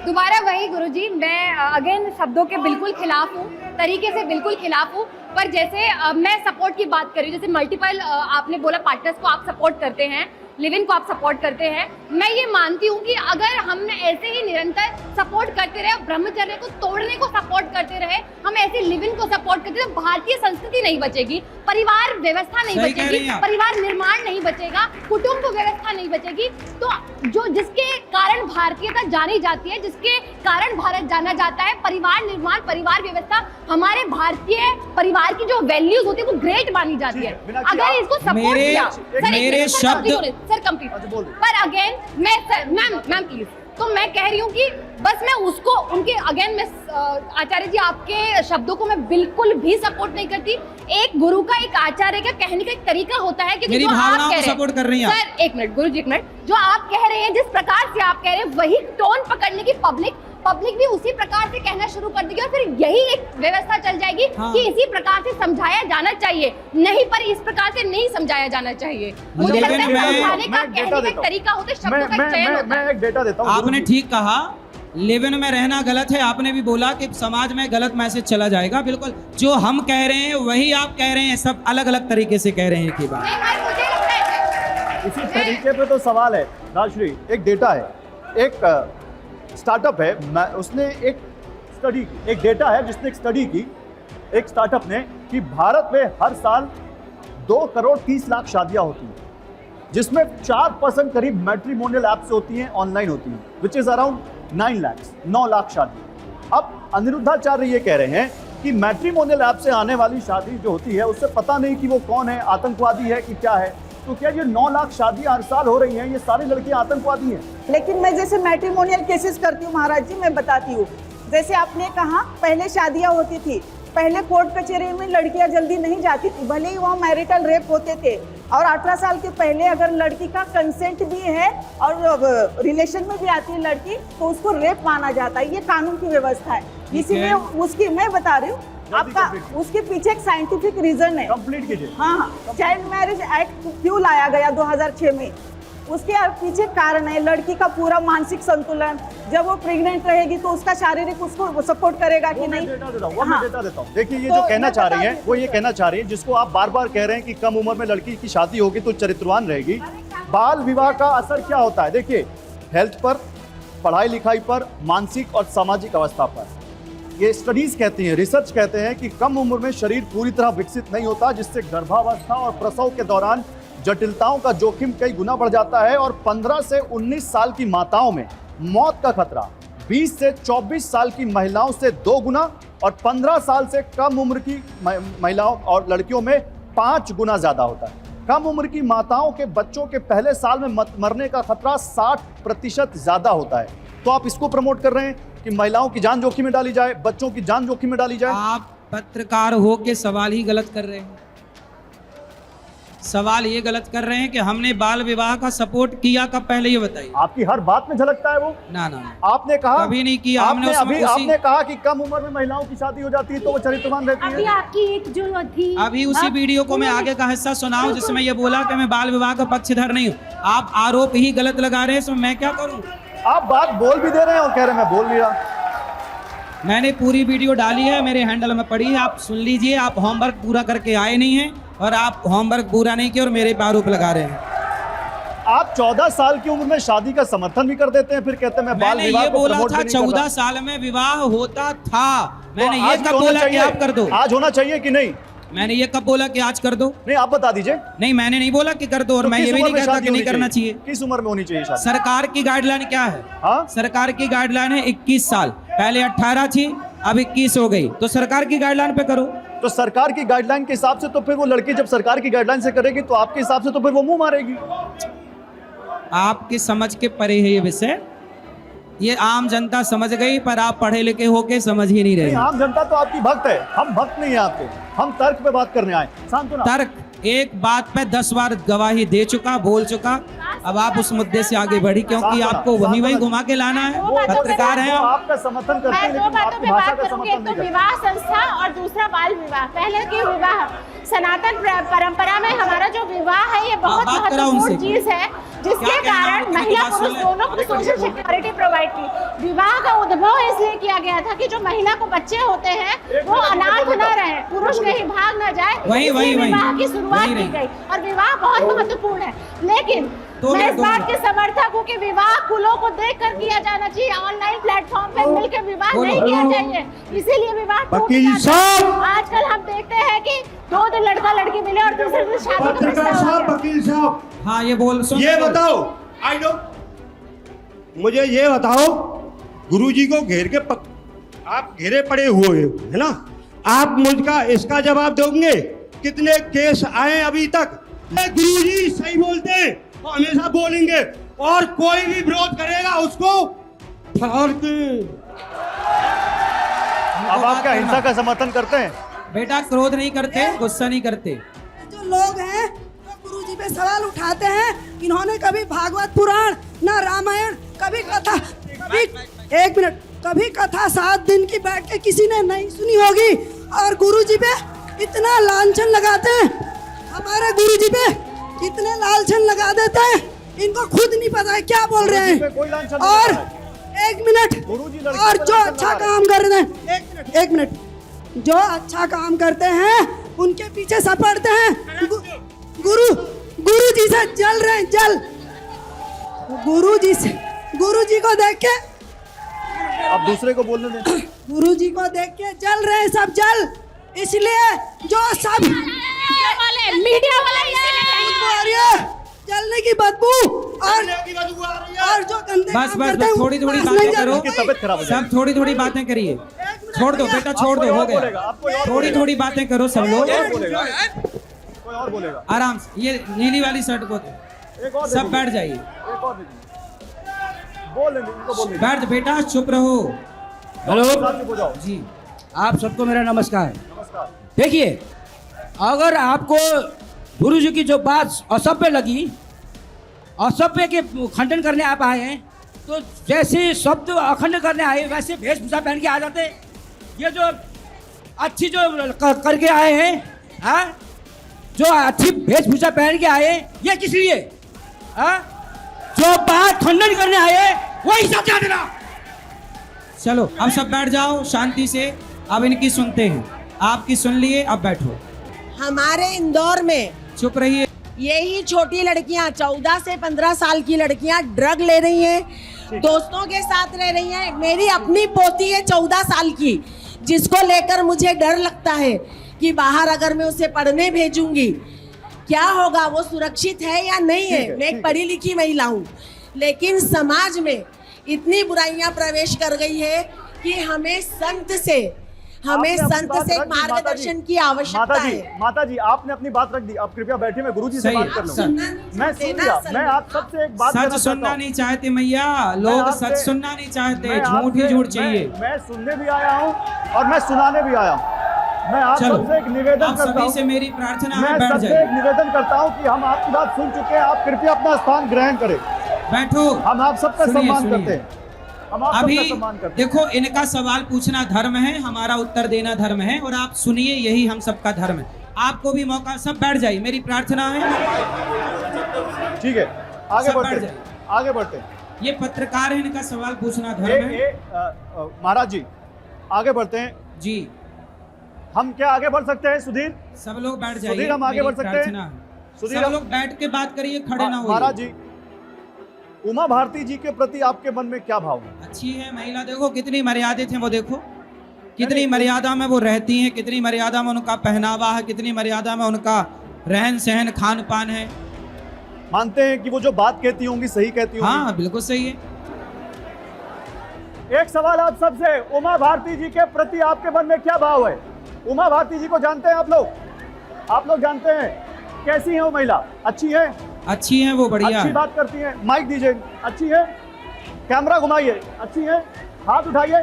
दोबारा वही गुरुजी, मैं अगेन शब्दों के बिल्कुल खिलाफ हूँ, तरीके से बिल्कुल खिलाफ हूँ। पर जैसे मैं सपोर्ट की बात कर रही हूँ, जैसे मल्टीपल आपने बोला पार्टनर्स को आप सपोर्ट करते हैं, लिव इन को आप सपोर्ट करते हैं। मैं ये मानती हूँ कि अगर हम ऐसे ही निरंतर सपोर्ट करते रहे, ब्रह्मचर्य को तोड़ने को सपोर्ट करते रहे, हम ऐसे लिव इन को सपोर्ट करते रहे, भारतीय संस्कृति नहीं बचेगी, परिवार व्यवस्था नहीं बचेगी, परिवार निर्माण नहीं बचेगा, कुटुंब व्यवस्था नहीं बचेगी। तो जो जिसके कारण भारतीयता जानी जाती है, जिसके कारण भारत जाना जाता है, परिवार निर्माण, परिवार व्यवस्था, हमारे भारतीय परिवार की जो वैल्यूज होती है वो ग्रेट मानी जाती है। अगर इसको सपोर्ट किया, मेरे शब्द सर कंप्लीट। पर अगेन मैम प्लीज, तो मैं कह रही हूँ कि बस मैं उसको उनके अगेन में आचार्य जी आपके शब्दों को मैं बिल्कुल भी सपोर्ट नहीं करती। एक गुरु का, एक आचार्य का कहने का एक तरीका होता है कि मेरी जो आप भावनाओं कह को रहे सपोर्ट कर रही हैं आप। सर एक मिनट गुरु जी, एक मिनट, जो आप कह रहे हैं, जिस प्रकार से आप कह रहे हैं, वही टोन पकड़ने की पब्लिक भी उसी प्रकार से कहना शुरू कर देगी और फिर यही एक व्यवस्था चल जाएगी कि इसी प्रकार से समझाया जाना चाहिए, नहीं पर इस प्रकार से नहीं समझाया जाना चाहिए। मुझे लगता है समझाने का, कहने का एक तरीका होता है, शब्दों का चयन होता है। मैं एक डेटा देता हूँ। आपने ठीक कहा, लिव इन में रहना गलत है। आपने भी बोला कि समाज में गलत मैसेज चला जाएगा। बिल्कुल, जो हम कह रहे हैं वही आप कह रहे हैं, सब अलग अलग तरीके से कह रहे हैं की बात। नहीं भाई, मुझे लगता है इसी तरीके पे तो सवाल है राजश्री। एक डेटा है, एक स्टार्टअप है, उसने एक स्टडी की, एक डेटा है जिसने एक स्टडी की, एक स्टार्टअप ने, कि भारत में हर साल 2 करोड़ 30 लाख शादियां होती हैं, जिसमें 4% करीब मैट्रिमोनियल ऐप से होती हैं, ऑनलाइन होती हैं, विच इज अराउंड 9 लाख शादी। अब अनिरुद्धाचार्य ये कह रहे हैं कि मैट्रिमोनियल ऐप से आने वाली शादी जो होती है उससे पता नहीं कि वो कौन है, आतंकवादी है कि क्या है। तो क्या ये 9 लाख शादियां हर साल हो रही हैं, ये सारी लड़कियां आतंकवादी हैं? लेकिन मैं जैसे मैट्रिमोनियल केसेस करती हूँ महाराज जी, मैं बताती हूँ। जैसे आपने कहा पहले शादियां होती थी, पहले कोर्ट कचहरी में लड़कियां जल्दी नहीं जाती थी, भले ही वहाँ मैरिटल रेप होते थे। और 18 साल के पहले अगर लड़की का कंसेंट भी है और रिलेशन में भी आती है लड़की, तो उसको रेप माना जाता है। ये कानून की व्यवस्था है। इसीलिए उसकी, मैं बता रही हूँ आपका, उसके पीछे एक साइंटिफिक रीजन है। कंप्लीट कीजिए। हाँ, चाइल्ड मैरिज एक्ट क्यों लाया गया 2006 में, उसके पीछे कारण है लड़की का पूरा मानसिक संतुलन। जब वो प्रेग्नेंट रहेगी तो उसका शारीरिक उसको सपोर्ट करेगा कि नहीं। डेटा देता हूँ। देखिए, ये जो कहना चाह रही हैं, वो ये कहना चाह रही है, जिसको आप बार बार कह रहे हैं कि कम उम्र में लड़की की शादी होगी तो चरित्रवान रहेगी। बाल विवाह का असर क्या होता है? देखिए, हेल्थ पर, पढ़ाई लिखाई पर, मानसिक और सामाजिक अवस्था पर। ये स्टडीज कहती हैं, रिसर्च कहते हैं कि कम उम्र में शरीर पूरी तरह विकसित नहीं होता, जिससे गर्भावस्था और प्रसव के दौरान जटिलताओं का जोखिम कई गुना बढ़ जाता है। और 15 से 19 साल की माताओं में मौत का खतरा 20 से 24 साल की महिलाओं से 2 गुना और 15 साल से कम उम्र की महिलाओं और लड़कियों में 5 गुना ज्यादा होता है। कम उम्र की माताओं के बच्चों के पहले साल में मरने का खतरा 60% ज्यादा होता है। तो आप इसको प्रमोट कर रहे हैं कि महिलाओं की जान जोखिम में डाली जाए, बच्चों की जान जोखिम में डाली जाए। आप पत्रकार हो के सवाल ही गलत कर रहे हैं। सवाल ये गलत कर रहे हैं कि हमने बाल विवाह का सपोर्ट किया कब, पहले ये बताइए। आपकी हर बात में झलकता है वो। ना ना, आपने कहा कभी नहीं किया। आपने आपने कहा कि कम उम्र में महिलाओं की शादी हो जाती है तो वो चरित्रवान रहती अभी है। आपकी एक जो थी, अभी उसी वीडियो को मैं आगे का हिस्सा सुनाऊं जिसमें ये बोला कि मैं बाल विवाह का पक्षधर नहीं हूँ। आप आरोप ही गलत लगा रहे हैं, इसमें मैं क्या करूँ? आप बात बोल भी दे रहे हैं और कह रहे हैं मैं बोल नहीं रहा। मैंने पूरी वीडियो डाली है, मेरे हैंडल में पड़ी है, आप सुन लीजिए। आप होमवर्क पूरा करके आए नहीं हैं और आप होमवर्क पूरा नहीं किया और मेरे पे आरोप लगा रहे हैं। आप 14 साल की उम्र में शादी का समर्थन भी कर देते हैं, फिर कहते हैं मैं बाल मैंने विवाह ये को बोला प्रमोट था भी नहीं कर रहा। 14 साल में विवाह होता था। मैंने तो ये आज कब होना बोला कि चाहिए? आप कर दो? आज होना चाहिए कि नहीं? मैंने ये कब बोला कि आज कर दो? नहीं, आप बता दीजिए। नहीं, मैंने नहीं बोला कि कर दो और तो मैं किस ये भी उम्र नहीं में कहता शादी कि नहीं होनी करना चाहिए? चाहिए। किस उम्र में होनी चाहिए शादी? सरकार की गाइडलाइन क्या है? हाँ? सरकार की गाइडलाइन है 21 साल। पहले 18 थी, अब 21 हो गई, तो सरकार की गाइडलाइन पे करो। तो सरकार की गाइडलाइन के हिसाब से तो फिर वो लड़की जब सरकार की गाइडलाइन से करेगी तो आपके हिसाब से तो फिर वो मुंह मारेगी। आपकी समझ के परे है ये विषय। ये आम जनता समझ गई, पर आप पढ़े लिखे होके समझ ही नहीं रहे। आम जनता तो आपकी भक्त है, हम भक्त नहीं है आपके। हम तर्क पे बात करने आए। शांतनु, तर्क एक बात पे 10 बार गवाही दे चुका, बोल चुका। अब आप उस मुद्दे से आगे बढ़ी, क्योंकि आपको वही घुमा के लाना है। पत्रकार हैं आप। आपका समर्थन करते हैं, मैं दो लेकिन बातों आपकी पे भाषा बात का करूंगी। समर्थन एक तो नहीं करते। विवाह संस्था और दूसरा बाल विवाह। पहले की विवाह, सनातन परंपरा में हमारा जो विवाह है ये बहुत बात करा उनसे। महत्वपूर्ण चीज है, जिसके क्या कहना है? कारण महिला बात सुन पुरुष ले। दोनों को सोशल सिक्योरिटी प्रोवाइड की। विवाह का उद्भव इसलिए किया गया था कि जो महिला को बच्चे होते हैं वो अनाथ न रहे, पुरुष कहीं भाग न जाए, इसलिए विवाह की शुरुआत की गई। और विवाह बहुत महत्वपूर्ण है, लेकिन मैं इस बात के समर्थक हूँ कि विवाह कुलों को देखकर किया जाना चाहिए। ऑनलाइन प्लेटफॉर्म पे मिलकर विवाह नहीं किया चाहिए, इसीलिए विवाह टूट जाता है। आजकल हम देखते हैं कि 2 दिन लड़का लड़की मिले और दूसरे दिन शादी का पत्रकार रिश्ता हो साहब, गया। वकील साहब, हाँ, ये बोल सुन। ये बताओ, आई नो, मुझे ये बताओ, गुरुजी को घेर के आप घेरे पड़े हुए हो, है ना? आप मुझका इसका जवाब दोगे कितने केस आए अभी तक? गुरुजी सही बोलते हैं तो हमेशा बोलेंगे, और कोई भी विरोध करेगा उसको फाड़ के। अब आप क्या हिंसा का समर्थन करते हैं? बेटा क्रोध नहीं करते, गुस्सा नहीं करते। जो लोग हैं जो गुरुजी पे सवाल उठाते हैं, इन्होंने कभी भागवत पुराण ना रामायण, कभी कथा, कभी एक मिनट, कभी कथा 7 दिन की बैठ के किसी ने नहीं सुनी होगी। और गुरुजी पे इतना लांछन लगाते हैं, हमारे गुरुजी पे इतने लांछन लगा देते हैं, इनको खुद नहीं पता है क्या बोल रहे हैं। और एक मिनट, और जो अच्छा काम कर रहे हैं, एक मिनट, जो अच्छा काम करते हैं उनके पीछे सपड़ते हैं। गुरु जी से जल रहे हैं, जल गुरु जी को देख के, अब दूसरे को बोलने दें। गुरु जी को देख के जल रहे हैं सब, जल। इसलिए जो सब मीडिया वाले बदबू आ रही है, जलने की बदबू, और जो गंदे बस काम बस करते हैं बस थोड़ी थोड़ी उनको बातें नहीं करो, उनकी तबीयत खराब हो जाएगी। सब थोड़ी थोड़ी बातें करिए। छोड़ दो बेटा, छोड़ दो, हो गया। थोड़ी थोड़ी बातें करो सब लोग, कोई और बोलेगा। आराम से। ये नीली वाली शर्ट को एक और सब बैठ जाइए, एक और बोल लेंगे, इनको बोल लेंगे। बैठ बेटा, चुप रहो। हेलो, चुप हो जाओ जी। आप सबको मेरा नमस्कार। नमस्कार। देखिए, अगर आपको गुरु जी की जो बात असभ्य लगी, असभ्य के खंडन करने आप आए हैं, तो जैसे शब्द अखंड करने आए वैसे वेशभूषा पहन के आ जाते। ये जो अच्छी जो करके आए हैं, हाँ, जो अच्छी वेशभूषा पहन के आए, ये किस लिए? हाँ, जो बात खंडन करने आए वही सब जान देना। चलो अब सब बैठ जाओ शांति से। अब इनकी सुनते हैं, आपकी सुन लिए, अब बैठो। हमारे इंदौर में चुप रहिए। यही छोटी लड़कियां 14 से 15 साल की लड़कियां ड्रग ले रही हैं, दोस्तों के साथ रह रही हैं। मेरी अपनी पोती है 14 साल की, जिसको लेकर मुझे डर लगता है कि बाहर अगर मैं उसे पढ़ने भेजूंगी क्या होगा, वो सुरक्षित है या नहीं है। मैं एक पढ़ी लिखी महिला हूँ, लेकिन समाज में इतनी बुराइयां प्रवेश कर गई है कि हमें संत से मार्गदर्शन की आवश्यकता है। माता जी, आपने अपनी बात रख दी, आप कृपया बैठिए, मैं गुरुजी से बात कर लूं। मैं सुन लिया। मैं आप सबसे एक बात सच सुनना नहीं चाहते मैया, लोग सच सुनना नहीं चाहते, झूठ ही झूठ चाहिए। मैं सुनने भी आया हूँ और मैं सुनाने भी आया हूँ। मैं आप सबसे एक निवेदन करता हूँ, से मेरी प्रार्थना है, मैं बैठ सबसे जाइए। एक निवेदन करता हूँ कि हम आपकी बात सुन चुके हैं, आप कृपया अपना स्थान ग्रहण करें। बैठो। हम आप सबका सम्मान करते हैं, हम आप अभी सबका सम्मान करते हैं। देखो, इनका सवाल पूछना धर्म है, हमारा उत्तर देना धर्म है, और आप सुनिए, यही हम सबका धर्म है। आपको भी मौका, सब बैठ जाइए, मेरी प्रार्थना है। ठीक है, आगे सब बैठ बढ़ते, जाइए। आगे बढ़ते। ये पत्रकार है, इनका सवाल पूछना धर्म है। महाराज जी, आगे बढ़ते हैं जी। हम क्या आगे बढ़ सकते हैं? सुधीर, सब लोग बैठ जाइए, सुधीर, हम आगे मेरी बढ़ सकते प्रार्थना हैं? है। सुधीर, सब लोग बैठ के बात करिए, खड़े ना हो। महाराज जी, उमा भारती जी के प्रति आपके मन में क्या भाव है? अच्छी है महिला, देखो कितनी मर्यादित है वो, देखो कितनी मर्यादा में वो रहती हैं, कितनी मर्यादा में उनका पहनावा है, कितनी मर्यादा में उनका रहन सहन खान पान है। मानते हैं कि वो जो बात कहती होंगी सही कहती होंगी? हाँ बिल्कुल सही है। एक सवाल आप सबसे, उमा भारती जी के प्रति आपके मन में क्या भाव है? उमा भारती जी को जानते हैं आप लोग? आप लोग जानते हैं कैसी है वो महिला? अच्छी है? अच्छी है वो, बढ़िया अच्छी है। बात करती है, माइक दीजिए। अच्छी है? कैमरा घुमाइए। अच्छी है? हाथ उठाइए,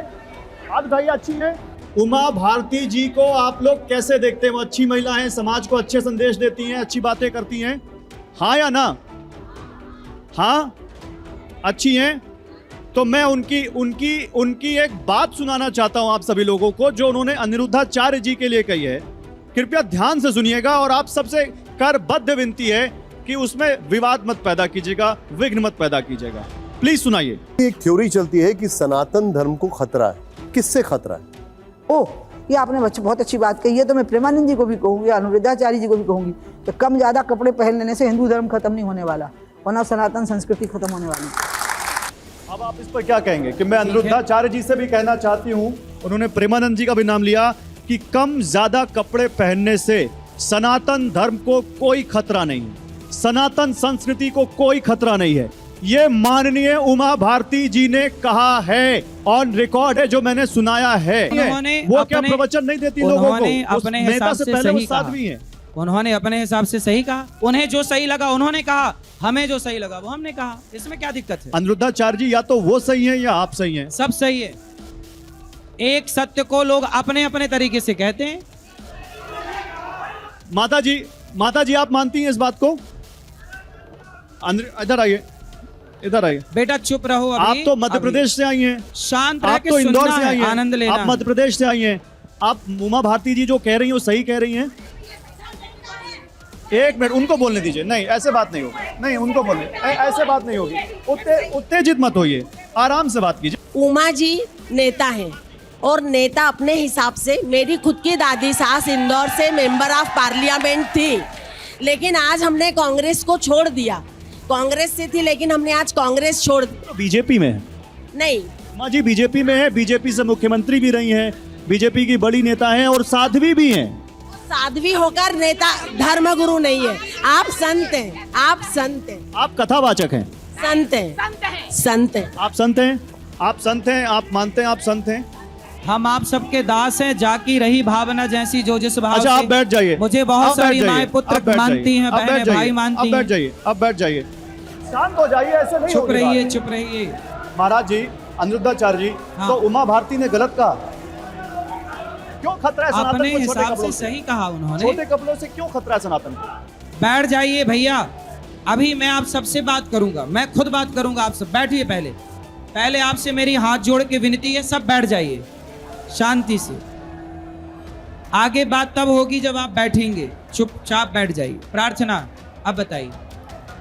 हाथ उठाइए। अच्छी है? उमा भारती जी को आप लोग कैसे देखते हैं? वो अच्छी महिला है, समाज को अच्छे संदेश देती हैं, अच्छी बातें करती हैं, हाँ या ना? हाँ, अच्छी हैं। तो मैं उनकी एक बात सुनाना चाहता हूं आप सभी लोगों को, जो उन्होंने अनिरुद्धाचार्य जी के लिए कही है। कृपया ध्यान से सुनिएगा, और आप सबसे करबद्ध विनती है कि उसमें विवाद मत पैदा कीजिएगा, विघ्न मत पैदा कीजिएगा। प्लीज सुनाइए। एक थ्योरी चलती है कि सनातन धर्म को खतरा है। किससे खतरा है? ओह, ये आपने बहुत अच्छी बात कही है। तो मैं प्रेमानंद जी को भी कहूँगी, अनिरुद्धाचार्य जी को भी कहूँगी कि कम ज़्यादा कपड़े पहन लेने से हिंदू धर्म खत्म नहीं होने वाला, वरना सनातन संस्कृति खत्म होने वाली। अब आप इस पर क्या कहेंगे? कि मैं अनिरुद्धाचार्य जी से भी कहना चाहती हूँ, उन्होंने प्रेमानंद जी का भी नाम लिया, कि कम ज्यादा कपड़े पहनने से सनातन धर्म को कोई खतरा नहीं है, सनातन संस्कृति को कोई खतरा नहीं है। ये माननीय उमा भारती जी ने कहा है, ऑन रिकॉर्ड है, जो मैंने सुनाया है। वो क्या प्रवचन नहीं देती लोगों को? अपने नेता हिसाब से से पहले वो सही साध्वी हैं। उन्होंने अपने हिसाब से सही कहा, उन्हें जो सही लगा उन्होंने कहा, हमें जो सही लगा वो हमने कहा। इसमें क्या दिक्कत है? अनिरुद्धाचार्य जी, या तो वो सही है या आप सही हैं। सब सही है। एक सत्य को लोग अपने अपने तरीके से कहते हैं। माता जी आप मानती हैं इस बात को? इधर आइए, इधर आइए। बेटा चुप रहो अभी। आप तो मध्य प्रदेश से आई हैं, शांत रह आप के तो इंदौर सुनना से आई है, हैं, आनंद लेना। आप मध्य प्रदेश से आई हैं। आप उमा भारती जी जो कह रही हैं वो सही कह रही हैं? एक मिनट, उनको बोलने दीजिए। नहीं, ऐसे बात नहीं होगी। नहीं, उनको बोलने, ऐसे बात नहीं होगी। उत्तेजित मत होइए, आराम से बात कीजिए। उमा जी नेता हैं और नेता अपने हिसाब से, मेरी खुद की दादी सास इंदौर से मेंबर ऑफ पार्लियामेंट थी, लेकिन आज हमने कांग्रेस को छोड़ दिया। कांग्रेस से थी लेकिन हमने आज कांग्रेस छोड़ दी। तो बीजेपी में है? नहीं, माँ जी बीजेपी में है, बीजेपी से मुख्यमंत्री भी रही हैं, बीजेपी की बड़ी नेता हैं और साध्वी भी हैं। साध्वी होकर नेता धर्मगुरु नहीं है। आप संत हैं, आप संत हैं, आप कथावाचक हैं। संत हैं, संत हैं। आप संत हैं, आप संत हैं, आप मानते हैं आप संत हैं। हम आप सबके दास हैं, जाकी रही भावना जैसी जो जिस भाव अच्छा, से। आप बैठ जाइए। मुझे बहुत सारी माएं पुत्र मानती हैं, बहनें भाई मानती हैं। बैठ जाइए, अब बैठ जाइए। शांत हो जाइए, ऐसे नहीं चुप होगी रहिए, बात। चुप रहिए। महाराज जी, अनिरुद्धाचार्य जी, हाँ। तो उमा भारती ने गलत कहा? क्यों खतरा है सनातन अपने को छोटे हिसाब कपड़ों से सही कहा उन्होंने। छोटे कपड़ों से क्यों खतरा है सनातन को? बैठ जाइए भैया, अभी मैं आप सबसे बात करूंगा, मैं खुद बात करूंगा। आप सब बैठिए। पहले आपसे मेरी हाथ जोड़ के विनती है, सब बैठ जाइए शांति से। आगे बात तब होगी जब आप बैठेंगे। चुपचाप बैठ जाइए। प्रार्थना। अब बताइए,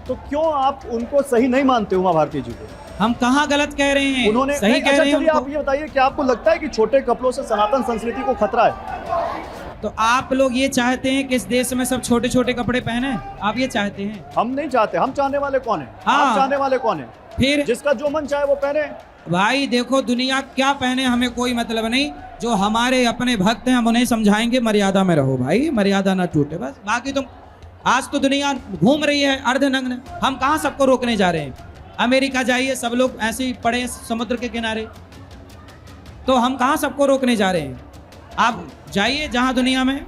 तो क्यों आप उनको सही नहीं मानते उमा भारती जी को? हम कहाँ गलत कह रहे हैं? उन्होंने सही कह अच्छा, रहे हैं चलिए आप उनको। ये बताइए कि आपको लगता है कि छोटे कपड़ों से सनातन संस्कृति को खतरा है? तो आप लोग ये चाहते हैं कि इस देश में सब छोटे छोटे कपड़े पहने? आप ये चाहते हैं? हम नहीं चाहते। हम चाहने वाले कौन है? हाँ। आप चाहने वाले कौन है? फिर जिसका जो मन चाहे वो पहने। भाई देखो, दुनिया क्या पहने हमें कोई मतलब नहीं। जो हमारे अपने भक्त हैं हम उन्हें समझाएंगे, मर्यादा में रहो भाई, मर्यादा ना टूटे बस। बाकी तुम, आज तो दुनिया घूम रही है अर्धनग्न, हम कहाँ सबको रोकने जा रहे हैं? अमेरिका जाइए, सब लोग ऐसे ही पड़े समुद्र के किनारे, तो हम कहाँ सबको रोकने जा रहे हैं? आप जाइए जहाँ दुनिया में।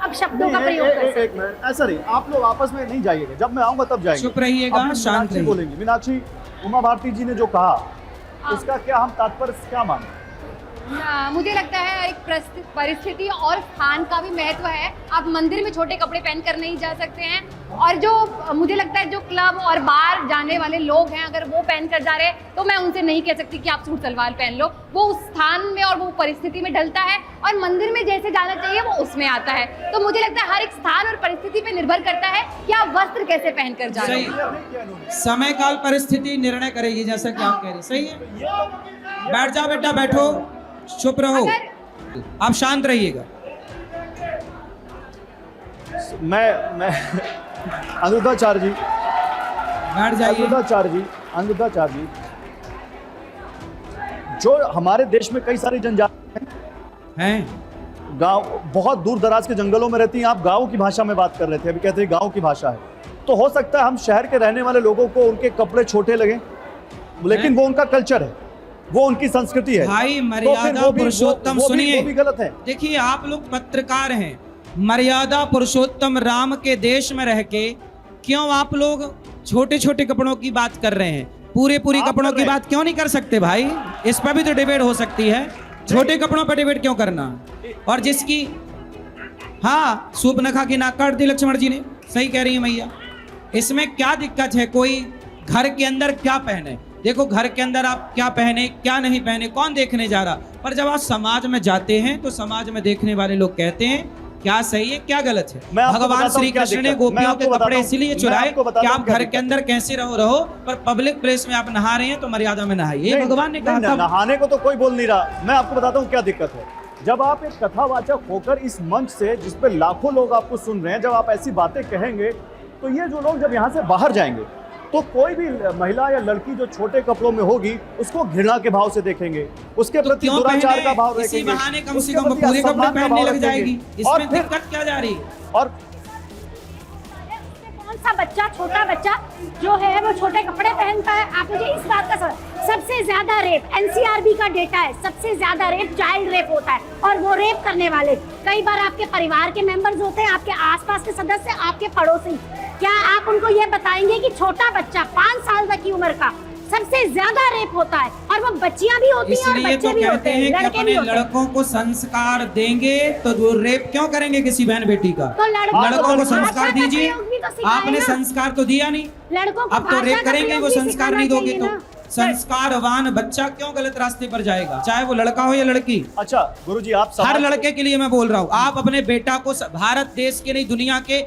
अब शब्दों का प्रयोग कर सकते हैं। एक मिनट, ऐसा नहीं, आप लोग आपस में नहीं जाइएगा। जब मैं आऊंगा तब जाएंगे। चुप रहिएगा, अब शांत मीनाक्षी रहिए। बोलेंगे। मीनाक्षी, उमा भारती जी ने जो कहा उसका क्या हम तात्पर्य क्या माने? मुझे लगता है एक परिस्थिति और स्थान का भी महत्व है। आप मंदिर में छोटे कपड़े पहन कर नहीं जा सकते हैं, और जो मुझे लगता है जो क्लब और बार जाने वाले लोग हैं, अगर वो पहन कर जा रहे हैं तो मैं उनसे नहीं कह सकती कि आप सूट सलवार पहन लो। वो उस स्थान में और वो परिस्थिति में ढलता है, और मंदिर में जैसे जाना चाहिए वो उसमें आता है। तो मुझे लगता है हर एक स्थान और परिस्थिति पे निर्भर करता है कि आप वस्त्र कैसे पहन कर जा रहे हैं। समय काल परिस्थिति निर्णय करेगी, जैसा कि आप कह रहे। सही है, बैठ जाओ बेटा, बैठो, चुप रहो, आप शांत रहिएगा। मैं अनिरुद्धाचार्य जी, बैठ जाइए। अनिरुद्धाचार्य जी, जो हमारे देश में कई सारी जनजाति हैं, गांव बहुत दूर दराज के जंगलों में रहती हैं। आप गांव की भाषा में बात कर रहे थे, अभी कहते हैं गांव की भाषा है। तो हो सकता है हम शहर के रहने वाले लोगों को उनके कपड़े छोटे लगे, लेकिन वो उनका कल्चर है, वो उनकी संस्कृति है। भाई मर्यादा पुरुषोत्तम सुनिए, वो भी गलत है। देखिए आप लोग पत्रकार हैं, मर्यादा पुरुषोत्तम राम के देश में रह के क्यों आप लोग छोटे छोटे कपड़ों की बात कर रहे हैं? पूरी कपड़ों की बात क्यों नहीं कर सकते भाई? इस पर भी तो डिबेट हो सकती है। छोटे कपड़ों पर डिबेट क्यों करना? और जिसकी, हाँ, सूर्पनखा की नाक काट दी लक्ष्मण जी ने, सही कह रही है मैया। इसमें क्या दिक्कत है? कोई घर के अंदर क्या पहने, देखो घर के अंदर आप क्या पहने क्या नहीं पहने कौन देखने जा रहा, पर जब आप समाज में जाते हैं तो समाज में देखने वाले लोग कहते हैं क्या सही है क्या गलत है। भगवान श्री कृष्ण ने गोपियों के कपड़े इसलिए चुराए कि आप घर के अंदर कैसे रहो, पर पब्लिक प्लेस में आप नहा रहे हैं तो मर्यादा में नहाइए, ये भगवान ने कहा था। नहाने को तो कोई बोल नहीं रहा। मैं आपको बताता हूँ क्या दिक्कत है। जब आप एक कथावाचक होकर इस मंच से, जिस पे लाखों लोग आपको सुन रहे हैं, जब आप ऐसी बातें कहेंगे तो ये जो लोग जब यहाँ से बाहर जाएंगे तो कोई भी महिला या लड़की जो छोटे कपड़ों में होगी उसको घृणा के भाव से देखेंगे, उसके प्रति दुराचार का भाव इसी बहाने कम से कम पूरे कपड़े पहनने लग जाएगी, इसमें दिक्कत क्या जा रही है? और कौन सा बच्चा, छोटा बच्चा जो है वो छोटे कपड़े पहनता है। आप मुझे इस बात का सबसे ज्यादा रेप एनसीआरबी का डेटा है, सबसे ज्यादा रेप चाइल्ड रेप होता है, और वो रेप करने वाले कई बार आपके परिवार के मेंबर्स होते हैं, आपके आसपास के सदस्य, आपके पड़ोसी। क्या आप उनको ये बताएंगे कि छोटा बच्चा 5 साल तक की उम्र का सबसे ज्यादा रेप होता है, और वो बच्चियां भी होती हैं और इसलिए बच्चे तो भी कहते होते हैं हैं, कि लड़के भी अपने होते हैं। लड़कों को संस्कार देंगे तो वो रेप क्यों करेंगे किसी बहन बेटी का? तो लड़कों को संस्कार भाषा का दीजिए। प्रयोग भी तो सिखाएं आपने ना। संस्कार तो दिया नहीं, लड़कों को अब तो भाषा रेप का करेंगे, प्रयोग वो भी संस्कार सिखाना नहीं दोगे चाहिए तो ना। संस्कारवान बच्चा क्यों गलत रास्ते पर जाएगा, चाहे वो लड़का हो या लड़की। अच्छा गुरुजी, आप हर लड़के के लिए मैं बोल रहा हूँ, आप अपने बेटा को भारत देश के नहीं दुनिया के,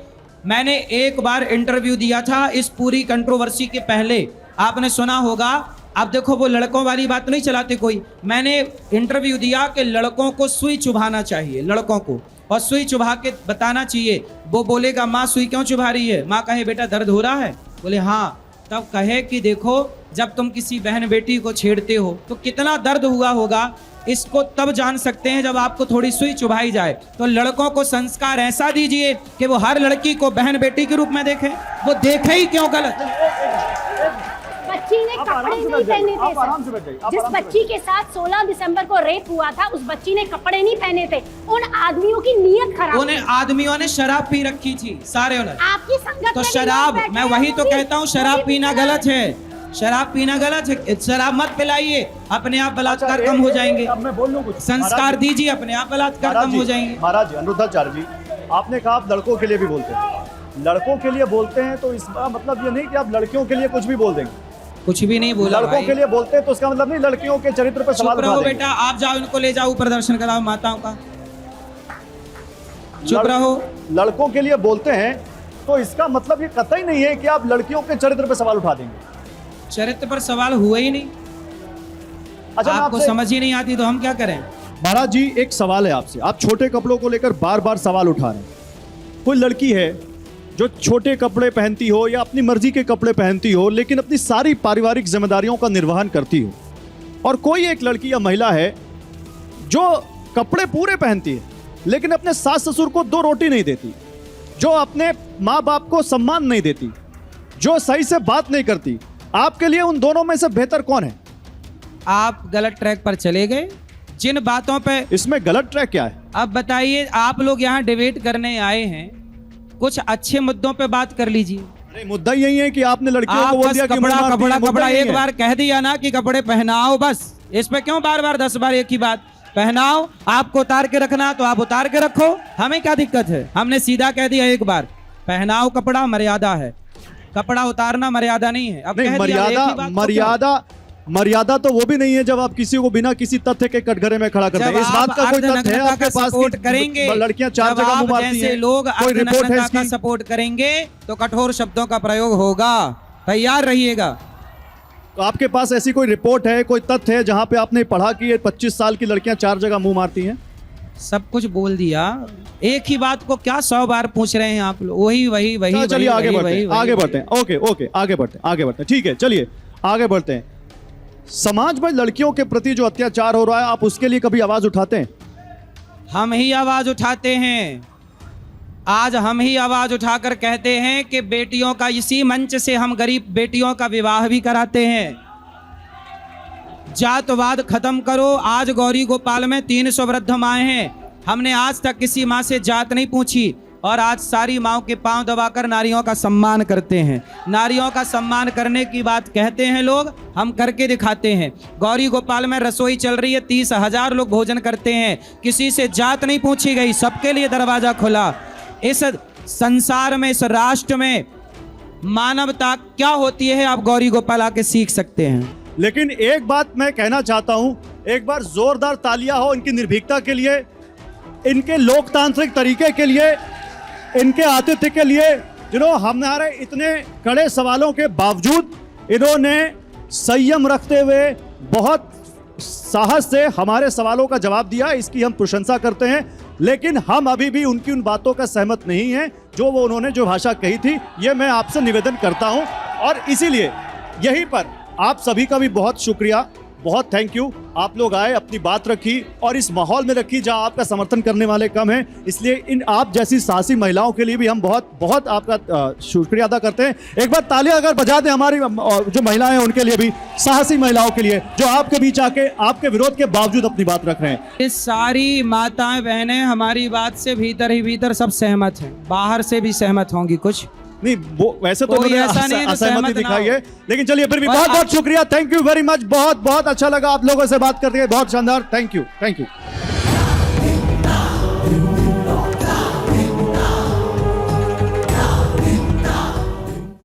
मैंने एक बार इंटरव्यू दिया था इस पूरी कंट्रोवर्सी के पहले, आपने सुना होगा। अब देखो वो लड़कों वाली बात नहीं चलाते कोई, मैंने इंटरव्यू दिया कि लड़कों को सुई चुभाना चाहिए, लड़कों को, और सुई चुभा के बताना चाहिए। वो बोलेगा माँ सुई क्यों चुभा रही है, माँ कहे बेटा दर्द हो रहा है, बोले हाँ, तब कहे कि देखो जब तुम किसी बहन बेटी को छेड़ते हो तो कितना दर्द हुआ होगा, इसको तब जान सकते हैं जब आपको थोड़ी सुई चुभाई जाए। तो लड़कों को संस्कार ऐसा दीजिए कि वो हर लड़की को बहन बेटी के रूप में देखे, वो देखे ही क्यों गलत। बच्ची ने आप कपड़े आराम से नहीं बैठ जाइए, पहने थे आप आराम से बैठ सर। जाइए, आप जिस आराम से बच्ची के साथ 16 दिसंबर को रेप हुआ था, उस बच्ची ने कपड़े नहीं पहने थे। उन आदमियों की नीयत खराब, उन्हें आदमियों ने शराब पी रखी थी सारे ने। आपकी संगत तो में भी शराब, लोग बैठे मैं हैं, वही तो वो भी- कहता हूँ, वो शराब भी पीना पिला गलत है, शराब पीना गलत है। शराब मत पिलाइए, अपने आप बलात्कार कम हो जाएंगे। अब मैं बोल लूं कुछ, संस्कार दीजिए, अपने आप बलात्कार कम हो जाएंगे। महाराज जी, अनिरुद्धाचार्य जी, आपने कहा आप लड़कों के लिए भी बोलते हैं, लड़कों के लिए बोलते हैं तो इसका मतलब ये नहीं कि आप लड़कियों के लिए कुछ भी बोल देंगे। कुछ भी नहीं बोला लड़कों भाई। के लिए बोलते हैं तो उसका मतलब नहीं लड़कियों के चरित्र पर सवाल चुप उठा रहो देंगे। बेटा, आप जाओ इनको ले जाओ, प्रदर्शन कराओ माताओं का, चुप रहो। लड़कों के लिए बोलते हैं तो इसका मतलब ये कतई नहीं है कि आप लड़कियों के चरित्र पर सवाल उठा देंगे। चरित्र पर सवाल हुआ ही नहीं। अच्छा, मैं आपको आपसे- समझ ही नहीं आती तो हम क्या करें। महाराज जी, एक सवाल है आपसे, आप छोटे कपड़ों को लेकर बार बार सवाल उठा रहे हैं। कोई लड़की है जो छोटे कपड़े पहनती हो या अपनी मर्जी के कपड़े पहनती हो, लेकिन अपनी सारी पारिवारिक जिम्मेदारियों का निर्वहन करती हो, और कोई एक लड़की या महिला है जो कपड़े पूरे पहनती है लेकिन अपने सास ससुर को 2 रोटी नहीं देती, जो अपने माँ बाप को सम्मान नहीं देती, जो सही से बात नहीं करती। आपके लिए उन दोनों में से बेहतर कौन है? आप गलत ट्रैक पर चले गए जिन बातों पे। इसमें गलत ट्रैक क्या है? अब बताइए, आप लोग यहाँ डिबेट करने आए हैं, कुछ अच्छे मुद्दों पे बात कर लीजिए। अरे मुद्दा यही है कि आपने लड़कियों आप को बोल बस दिया कि कपड़ा मुंह मारती कपड़ा है, मुद्दा कपड़ा यही एक है। बार कह दिया ना कि कपड़े पहनाओ, बस इस पे क्यों बार बार 10 बार एक ही बात। पहनाओ, आपको उतार के रखना तो आप उतार के रखो, हमें क्या दिक्कत है। हमने सीधा कह दिया एक बार, पहनाओ कपड़ा, मर्यादा है, कपड़ा उतारना मर्यादा नहीं है। अब नहीं, कह दिया, एक ही बात को क्यों? मर्यादा तो वो भी नहीं है जब आप किसी को बिना किसी तथ्य के कटघरे में खड़ा करते जब हैं। इस बात आप का कोई तथ्य है अर्धनग्नता आपके का पास सपोर्ट कि करेंगे, लड़कियां 4 जब जगह आप मुंह मारती जैसे हैं? लोग कोई रिपोर्ट है अर्धनग्नता का इसकी? सपोर्ट करेंगे तो कठोर शब्दों का प्रयोग होगा, तैयार रहिएगा। तो आपके पास ऐसी कोई रिपोर्ट है, कोई तथ्य है जहां पे आपने पढ़ा कि ये 25 साल की लड़कियां 4 जगह मुंह मारती हैं? सब कुछ बोल दिया, एक ही बात को क्या 100 बार पूछ रहे हैं आप लोग। वही वही वही चलो, चलिए वही, आगे वही, बढ़ते वही, हैं, वही, आगे वही। बढ़ते हैं। ओके ओके, आगे बढ़ते हैं, आगे बढ़ते हैं। ठीक है, चलिए आगे बढ़ते हैं। समाज में लड़कियों के प्रति जो अत्याचार हो रहा है, आप उसके लिए कभी आवाज उठाते हैं? हम ही आवाज उठाते हैं। आज हम ही आवाज उठाकर कहते हैं कि बेटियों का, इसी मंच से हम गरीब बेटियों का विवाह भी कराते हैं। जातवाद खत्म करो। आज गौरी गोपाल में 300 वृद्ध माएँ हैं, हमने आज तक किसी माँ से जात नहीं पूछी, और आज सारी माँओं के पांव दबाकर नारियों का सम्मान करते हैं। नारियों का सम्मान करने की बात कहते हैं लोग, हम करके दिखाते हैं। गौरी गोपाल में रसोई चल रही है, 30,000 लोग भोजन करते हैं, किसी से जात नहीं पूछी गई, सबके लिए दरवाजा खुला। इस संसार में, इस राष्ट्र में मानवता क्या होती है, आप गौरी गोपाल आके सीख सकते हैं। लेकिन एक बात मैं कहना चाहता हूं, एक बार जोरदार तालियां हो इनकी निर्भीकता के लिए, इनके लोकतांत्रिक तरीके के लिए, इनके आतिथ्य के लिए, जिन्होंने हमारे इतने कड़े सवालों के बावजूद इन्होंने संयम रखते हुए बहुत साहस से हमारे सवालों का जवाब दिया, इसकी हम प्रशंसा करते हैं। लेकिन हम अभी भी उनकी उन बातों का सहमत नहीं हैं जो वो उन्होंने जो भाषा कही थी। ये मैं आपसे निवेदन करता हूं, और इसीलिए यहीं पर आप सभी का भी बहुत शुक्रिया। बहुत थैंक यू। आप लोग आए, अपनी बात रखी और इस माहौल में रखी जहां आपका समर्थन करने वाले कम हैं, इसलिए इन आप जैसी साहसी महिलाओं के लिए भी हम बहुत बहुत आपका शुक्रिया अदा करते हैं। एक बार तालियां अगर बजा दें हमारी जो महिलाएं हैं उनके लिए भी, साहसी महिलाओं के लिए जो आपके बीच आके आपके विरोध के बावजूद अपनी बात रख रहे हैं। ये सारी माताएं बहनें हमारी बात से भीतर ही भीतर सब सहमत हैं, बाहर से भी सहमत होंगी कुछ नहीं, वो वैसे तो कोई उन्होंने ऐसा नहीं है जो असहमति सहमत ना दिखाई हो। है, लेकिन चलिए फिर भी और बहुत बहुत शुक्रिया, थैंक यू वेरी मच। बहुत बहुत अच्छा लगा आप लोगों से बात करके, बहुत शानदार, थैंक यू थैंक यू।